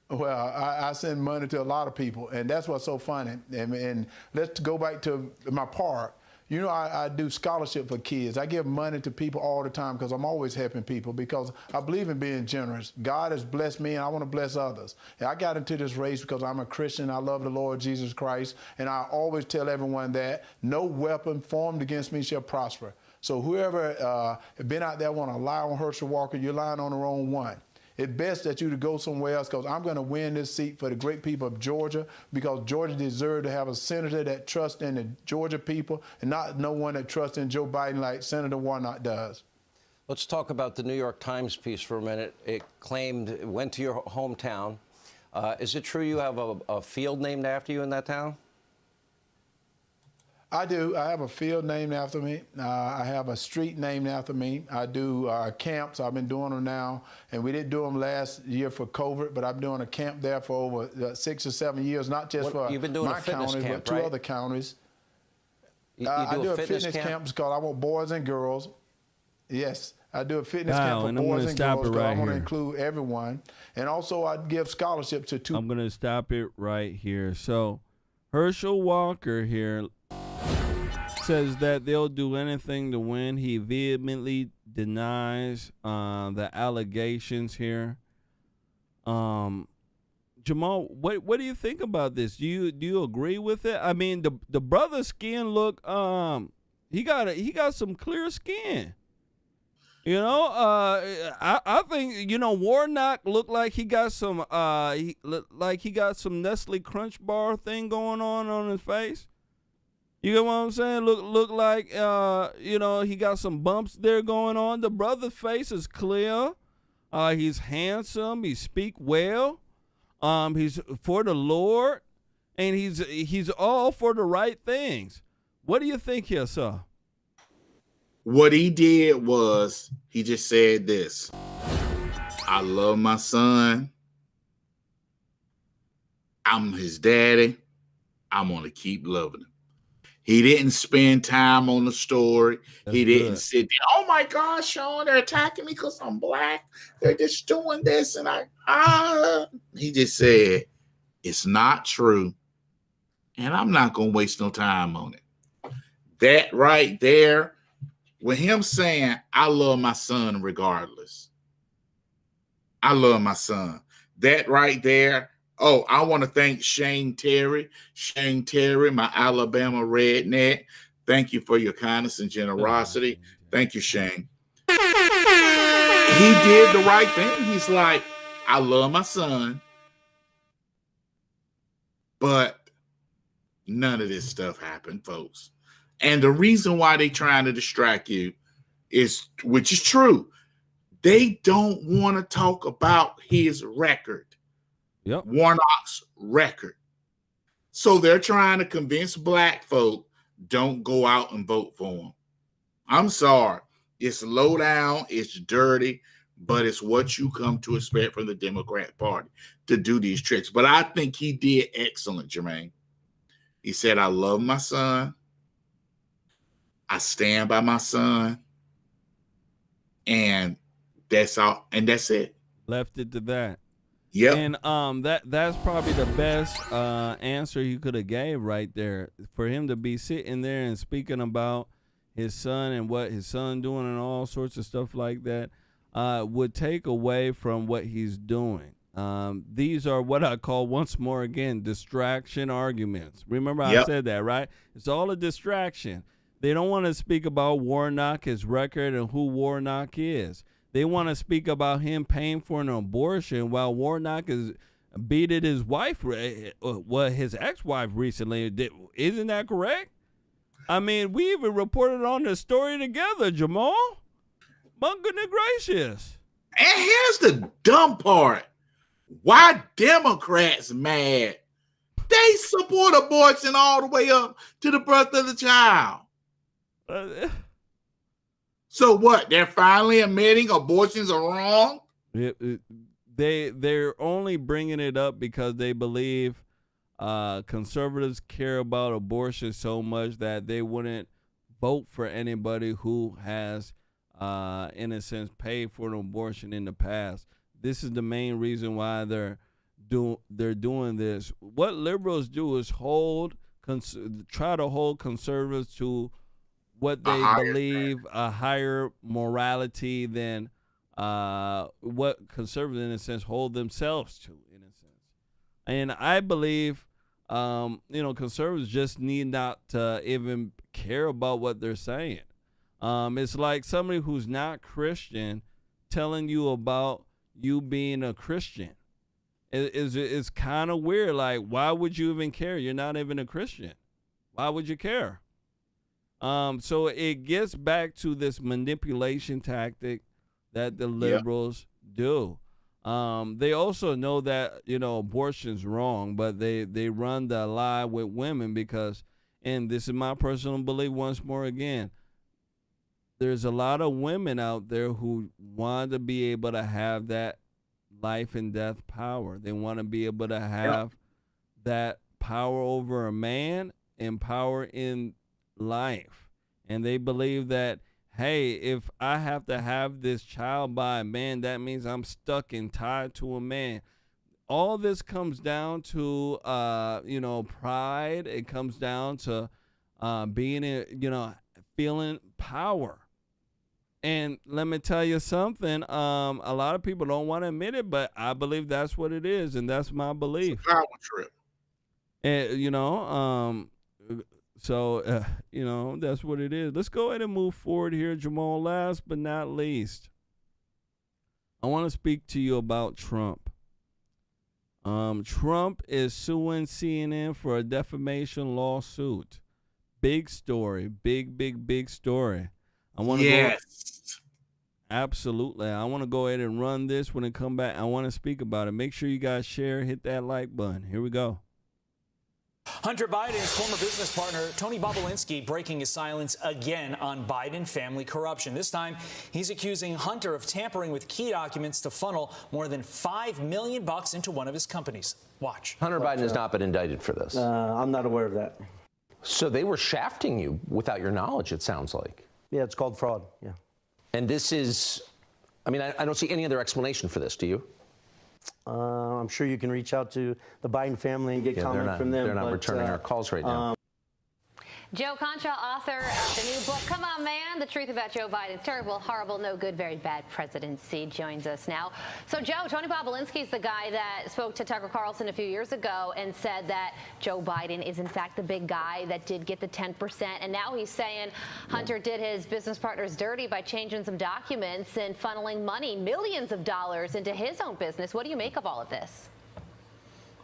S: Well, I send money to a lot of people, and that's what's so funny. And let's go back to my part. I do scholarship for kids. I give money to people all the time because I'm always helping people, because I believe in being generous. God has blessed me, and I want to bless others. And I got into this race because I'm a Christian. I love the Lord Jesus Christ, and I always tell everyone that no weapon formed against me shall prosper. So whoever been out there want to lie on Herschel Walker, you're lying on the wrong one. It's best that you to go somewhere else, because I'm going to win this seat for the great people of Georgia, because Georgia deserves to have a senator that trusts in the Georgia people and not no one that trusts in Joe Biden like Senator Warnock does.
A: Let's talk about the New York Times piece for a minute. It claimed it went to your hometown. Is it true you have a field named after you in that town?
S: I do. I have a field named after me. I have a street named after me. I do camps. I've been doing them now, and we didn't do them last year for COVID, but I'm doing a camp there for over 6 or 7 years, not just for
A: you've been doing
S: my
A: a fitness
S: county,
A: camp,
S: but two
A: right?
S: other counties.
A: I
S: do a fitness camp because I want boys and girls. Yes, I do a fitness camp for boys and girls because I want to include everyone. And also I give scholarships to two.
B: I'm going to stop it right here. So Herschel Walker here says that they'll do anything to win. He vehemently denies the allegations here. Jamal, what do you think about this? Do you agree with it? I mean, the brother's skin look he got some clear skin. I think Warnock looked like he got some Nestle Crunch Bar thing going on his face. You get what I'm saying? Look like he got some bumps there going on. The brother's face is clear. He's handsome. He speak well. He's for the Lord, and he's all for the right things. What do you think here, sir?
C: What he did was he just said this: I love my son. I'm his daddy. I'm going to keep loving him. He didn't spend time on the story. He didn't sit there, oh my gosh, Sean, they're attacking me because I'm black. They're just doing this. And he just said, it's not true. And I'm not going to waste no time on it. That right there, with him saying, I love my son regardless. I love my son. That right there. Oh, I want to thank Shane Terry. Shane Terry, my Alabama redneck. Thank you for your kindness and generosity. Thank you, Shane. He did the right thing. He's like, I love my son, but none of this stuff happened, folks. And the reason why they trying to distract you is, which is true, they don't want to talk about his record.
B: Yep.
C: Warnock's record. So they're trying to convince black folk, don't go out and vote for him. I'm sorry. It's low down, it's dirty, but it's what you come to expect from the Democrat Party to do these tricks. But I think he did excellent, Jermain. He said, I love my son. I stand by my son. And That's all, and that's it.
B: Left it to that.
C: Yep.
B: And that's probably the best answer he could have gave right there. For him to be sitting there and speaking about his son and what his son doing and all sorts of stuff like that would take away from what he's doing. These are what I call, once more again, distraction arguments. Remember I said that, right? It's all a distraction. They don't want to speak about Warnock, his record, and who Warnock is. They want to speak about him paying for an abortion while Warnock is beating his wife, his ex-wife recently. Isn't that correct? I mean, we even reported on the story together, Jamal. My goodness gracious.
C: And here's the dumb part. Why Democrats mad? They support abortion all the way up to the birth of the child. So what? They're finally admitting abortions are wrong?
B: They're only bringing it up because they believe conservatives care about abortion so much that they wouldn't vote for anybody who has, in a sense, paid for an abortion in the past. This is the main reason why they're doing this. What liberals do is try to hold conservatives to what they believe a higher morality than what conservatives, in a sense, hold themselves to, in a sense. And I believe, conservatives just need not to even care about what they're saying. It's like somebody who's not Christian telling you about you being a Christian. It's kind of weird. Like, why would you even care? You're not even a Christian. Why would you care? So it gets back to this manipulation tactic that the liberals do. They also know that, abortion's wrong, but they run the lie with women because, and this is my personal belief once more again, there's a lot of women out there who want to be able to have that life and death power. They want to be able to have that power over a man and power in life. And they believe that, hey, if I have to have this child by a man, that means I'm stuck and tied to a man. All this comes down to, pride. It comes down to feeling power. And let me tell you something. A lot of people don't want to admit it, but I believe that's what it is, and that's my belief.
C: It's a power trip.
B: And, that's what it is. Let's go ahead and move forward here, Jamal. Last but not least, I want to speak to you about Trump. Trump is suing CNN for a defamation lawsuit. Big story. Big story. I want to Absolutely. I want to go ahead and run this when it come back. I want to speak about it. Make sure you guys share, hit that like button. Here we go.
E: Hunter Biden's former business partner, Tony Bobulinski, breaking his silence again on Biden family corruption. This time, he's accusing Hunter of tampering with key documents to funnel more than $5 million into one of his companies. Watch.
F: Hunter Biden has not been indicted for this.
W: I'm not aware of that.
F: So they were shafting you without your knowledge, it sounds like.
W: Yeah, it's called fraud. Yeah.
F: And this is, I don't see any other explanation for this, do you?
W: I'm sure you can reach out to the Biden family and get comment from them.
F: They're not returning our calls right now.
X: Joe Concha, author of the new book, Come On Man, The Truth About Joe Biden's Terrible, Horrible, No Good, Very Bad Presidency, joins us now. So, Joe, Tony Bobulinski is the guy that spoke to Tucker Carlson a few years ago and said that Joe Biden is, in fact, the big guy that did get the 10%. And now he's saying Hunter did his business partners dirty by changing some documents and funneling money, millions of dollars, into his own business. What do you make of all of this?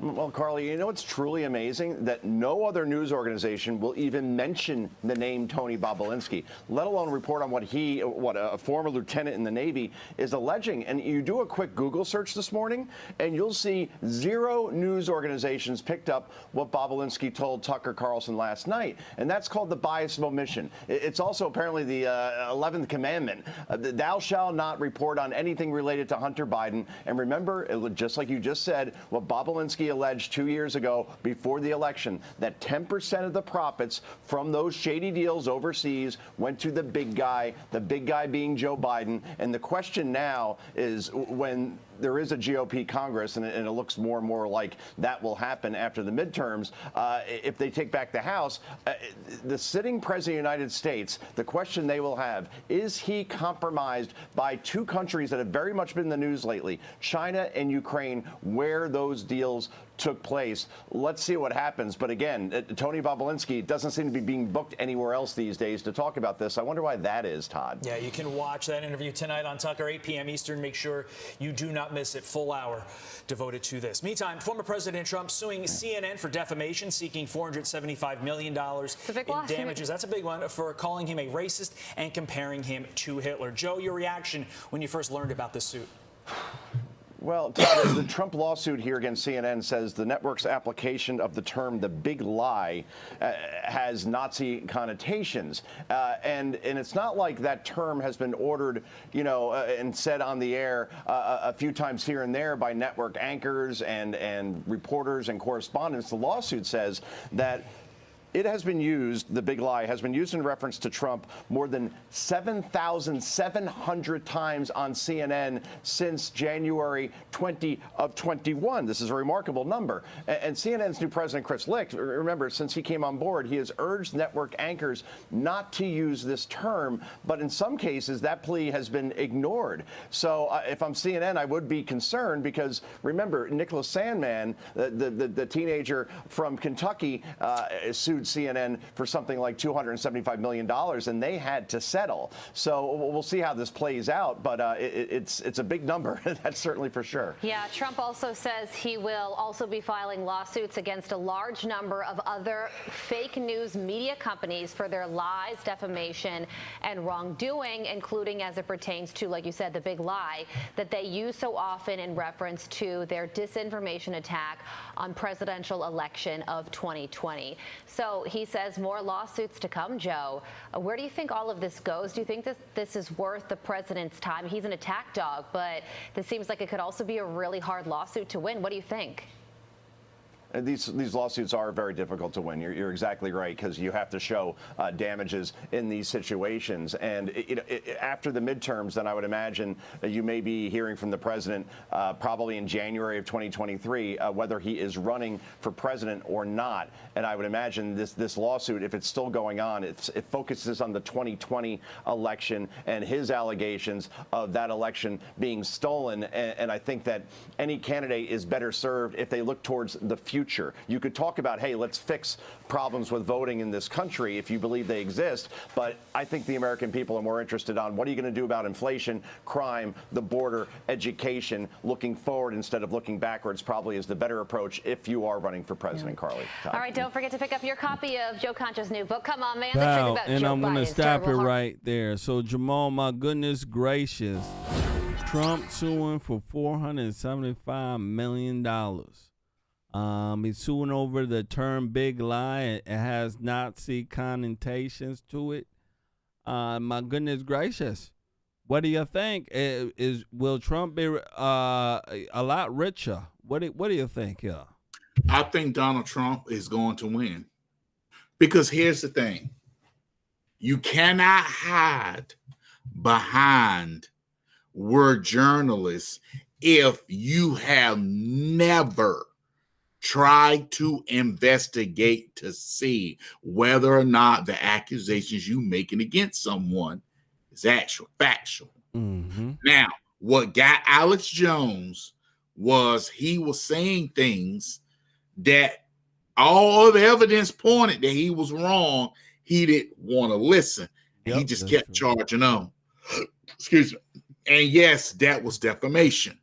Y: Well, Carly, it's truly amazing that no other news organization will even mention the name Tony Bobulinski, let alone report on what a former lieutenant in the Navy is alleging. And you do a quick Google search this morning, and you'll see 0 news organizations picked up what Bobulinski told Tucker Carlson last night, and that's called the bias of omission. It's also apparently the 11th commandment. Thou shalt not report on anything related to Hunter Biden. And remember, just like you just said, what Bobulinski he alleged 2 years ago before the election that 10% of the profits from those shady deals overseas went to the big guy being Joe Biden. And the question now is, when there is a GOP Congress, and it looks more and more like that will happen after the midterms, if they take back the House, the sitting president of the United States, the question they will have, is he compromised by two countries that have very much been in the news lately, China and Ukraine, where those deals took place? Let's see what happens. But again, Tony Bobulinski doesn't seem to be being booked anywhere else these days to talk about this. I wonder why that is, Todd.
E: Yeah, you can watch that interview tonight on Tucker, 8 p.m. Eastern. Make sure you do not miss it. Full hour devoted to this. Meantime, former President Trump suing CNN for defamation, seeking $475 million in damages. That's a big one, for calling him a racist and comparing him to Hitler. Joe, your reaction when you first learned about this suit?
Y: Well, Todd, the Trump lawsuit here against CNN says the network's application of the term "the big lie" has Nazi connotations, and it's not like that term has been ordered, and said on the air a few times here and there by network anchors and reporters and correspondents. The lawsuit says that it has been used, the big lie has been used in reference to Trump more than 7,700 times on CNN since January 20 of 21. This is a remarkable number. And CNN's new president, Chris Licht, remember, since he came on board, he has urged network anchors not to use this term. But in some cases, that plea has been ignored. So if I'm CNN, I would be concerned because, remember, Nicholas Sandmann, the teenager from Kentucky, sued CNN for something like $275 million, and they had to settle. So we'll see how this plays out, but it's a big number. That's certainly for sure.
X: Yeah, Trump also says he will also be filing lawsuits against a large number of other fake news media companies for their lies, defamation, and wrongdoing, including as it pertains to, like you said, the big lie that they use so often in reference to their disinformation attack on presidential election of 2020. So he says more lawsuits to come, Joe. Where do you think all of this goes? Do you think that this is worth the president's time? He's an attack dog, but this seems like it could also be a really hard lawsuit to win. What do you think?
Y: These lawsuits are very difficult to win. You're exactly right, because you have to show damages in these situations. And after the midterms, then I would imagine that you may be hearing from the president probably in January of 2023 whether he is running for president or not. And I would imagine this lawsuit, if it's still going on, it focuses on the 2020 election and his allegations of that election being stolen. And I think that any candidate is better served if they look towards the future. You could talk about, hey, let's fix problems with voting in this country if you believe they exist. But I think the American people are more interested on what are you going to do about inflation, crime, the border, education. Looking forward instead of looking backwards probably is the better approach if you are running for president, Carly.
X: All right, don't forget to pick up your copy of Joe Concha's new book, Come On Man, The
B: Wow,
X: Truth About
B: and
X: Joe
B: I'm going to
X: Biden's
B: stop it
X: terrible
B: right there. So, Jamal, my goodness gracious, Trump suing for $475 million. He's suing over the term big lie. It has Nazi connotations to it. My goodness gracious. What do you think? Will Trump be a lot richer? What do you think here?
C: I think Donald Trump is going to win. Because here's the thing. You cannot hide behind word journalists if you have never tried to investigate to see whether or not the accusations you making against someone is actual factual.
B: Mm-hmm.
C: Now, what got Alex Jones was he was saying things that all the evidence pointed that he was wrong. He didn't want to listen. He just kept charging on. Excuse me. And yes, that was defamation.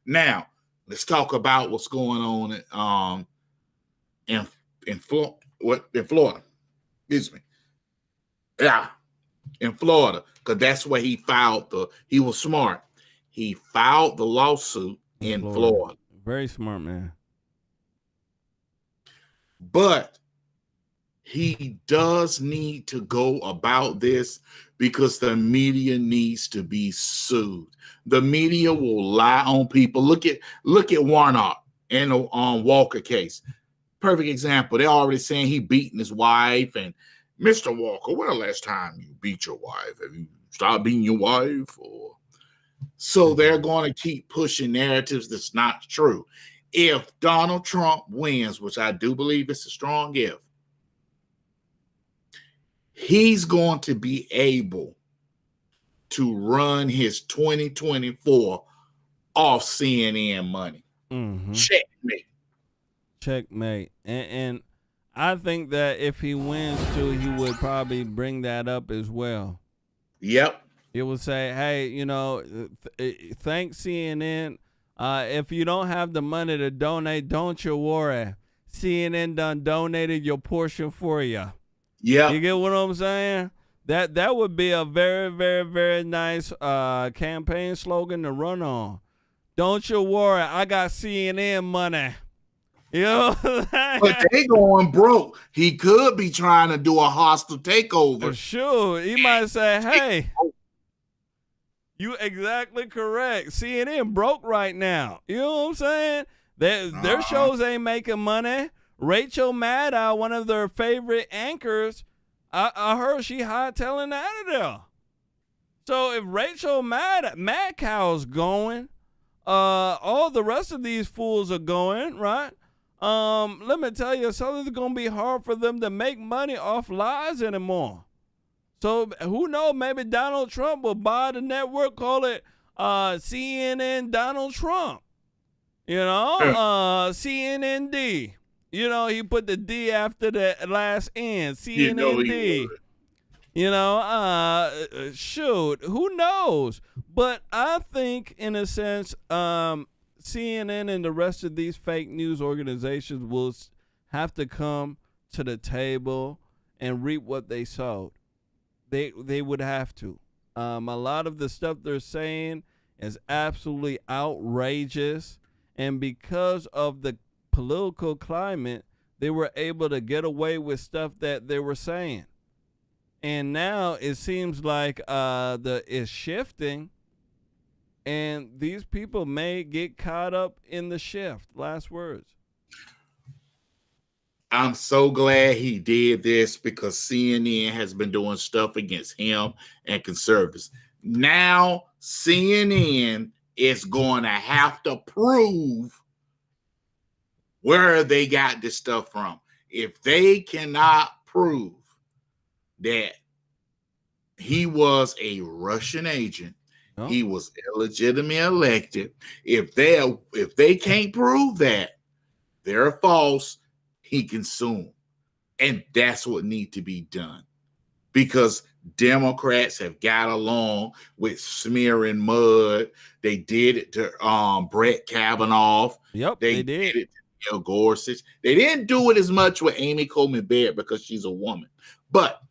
C: Now, let's talk about what's going on in Florida. Excuse me. Yeah, in Florida, because that's where he filed he was smart. He filed the lawsuit in Florida.
B: Very smart, man.
C: But he does need to go about this because the media needs to be sued. The media will lie on people. Look at Warnock in the Walker case. Perfect example. They're already saying he beating his wife. And Mr. Walker, when the last time you beat your wife? Have you stopped beating your wife? Or so they're going to keep pushing narratives that's not true. If Donald Trump wins, which I do believe it's a strong if, he's going to be able to run his 2024 off CNN money.
B: Mm-hmm.
C: Checkmate.
B: Checkmate. And I think that if he wins too, he would probably bring that up as well.
C: Yep.
B: He would say, hey, you know, thanks CNN. If you don't have the money to donate, don't you worry. CNN done donated your portion for you.
C: Yeah.
B: You get what I'm saying? That would be a very, very, very nice campaign slogan to run on. Don't you worry, I got CNN money. You know what I'm saying?
C: But they going broke. He could be trying to do a hostile takeover.
B: Sure. He might say, hey, you exactly correct. CNN broke right now. You know what I'm saying? Their shows ain't making money. Rachel Maddow, one of their favorite anchors, I heard she hightailing out of there. So if Rachel Madcow's going, all the rest of these fools are going, right? Let me tell you, something's gonna be hard for them to make money off lies anymore. So who knows? Maybe Donald Trump will buy the network, call it CNN Donald Trump. You know, CNND. You know, he put the D after the last N. CNND. You know, shoot, who knows? But I think, in a sense, CNN and the rest of these fake news organizations will have to come to the table and reap what they sowed. They would have to. A lot of the stuff they're saying is absolutely outrageous, and because of the political climate, they were able to get away with stuff that they were saying. And now it seems like it's shifting, and these people may get caught up in the shift. Last words.
C: I'm so glad he did this because CNN has been doing stuff against him and conservatives. Now CNN is going to have to prove where they got this stuff from. If they cannot prove that he was a Russian agent, he was illegitimately elected. If they can't prove that, they're false, he can sue them. And that's what needs to be done. Because Democrats have got along with smearing mud. They did it to Brett Kavanaugh.
B: Yep, they did
C: it to Neil Gorsuch. They didn't do it as much with Amy Coney Barrett because she's a woman. But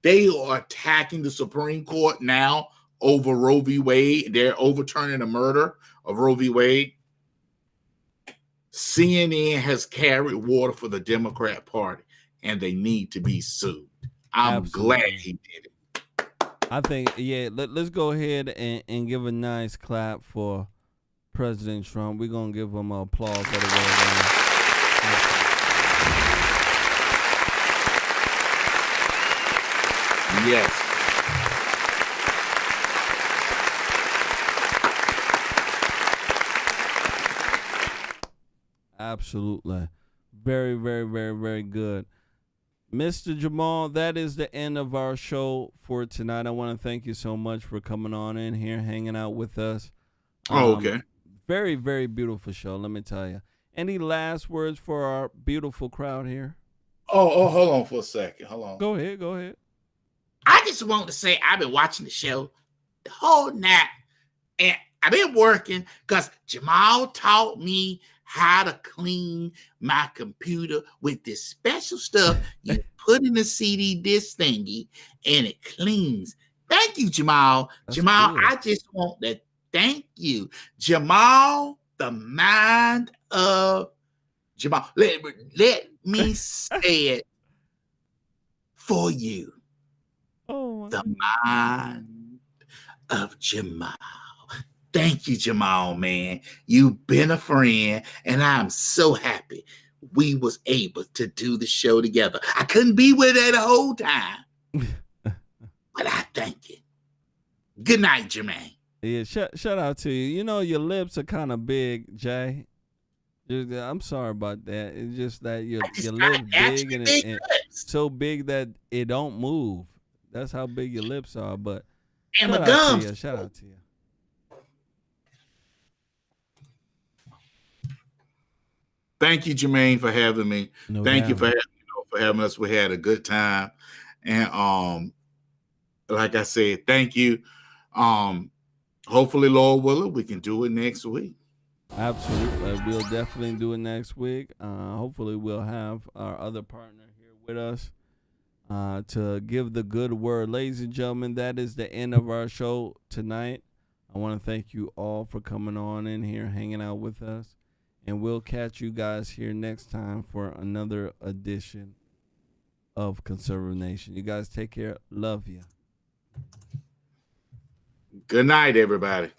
C: they are attacking the Supreme Court now over Roe v. Wade. They're overturning the murder of Roe v. Wade. CNN has carried water for the Democrat Party, and they need to be sued. I'm glad he did it.
B: I think, yeah, let's go ahead and give a nice clap for President Trump. We're going to give him an applause for the way around.
C: Yes.
B: Absolutely. Very, very, very, very good. Mr. Jamal, that is the end of our show for tonight. I want to thank you so much for coming on in here, hanging out with us.
C: Okay.
B: Very, very beautiful show, let me tell you. Any last words for our beautiful crowd here?
C: Oh, hold on for a second. Hold on.
B: Go ahead.
D: I just want to say I've been watching the show the whole night, and I've been working because Jamal taught me how to clean my computer with this special stuff you put in the CD disc thingy, and it cleans. Thank you, Jamal.
B: That's
D: Jamal,
B: good.
D: I just want to thank you. Jamal, the mind of Jamal. Let me say it for you.
B: Oh,
D: the mind of Jamal. Thank you, Jamal, man. You've been a friend, and I'm so happy we was able to do the show together. I couldn't be with her the whole time, but I thank you. Good night, Jermain.
B: Yeah, shout out to you. You know, your lips are kind of big, Jay. I'm sorry about that. It's just that your lips big and so big that it don't move. That's how big your lips are. But
D: and
B: shout
D: my
B: out
D: gums.
B: to you. Shout out to you.
C: Thank you, Jermain, for having me.
B: No
C: Thank you
B: doubt.
C: for having us. We had a good time, and like I said, thank you. Hopefully, Lord willing, we can do it next week.
B: Absolutely, we'll definitely do it next week. Hopefully, we'll have our other partner here with us to give the good word. Ladies and gentlemen, that is the end of our show tonight. I want to thank you all for coming on in here, hanging out with us. And we'll catch you guys here next time for another edition of Conservative Nation. You guys take care. Love you.
C: Good night, everybody.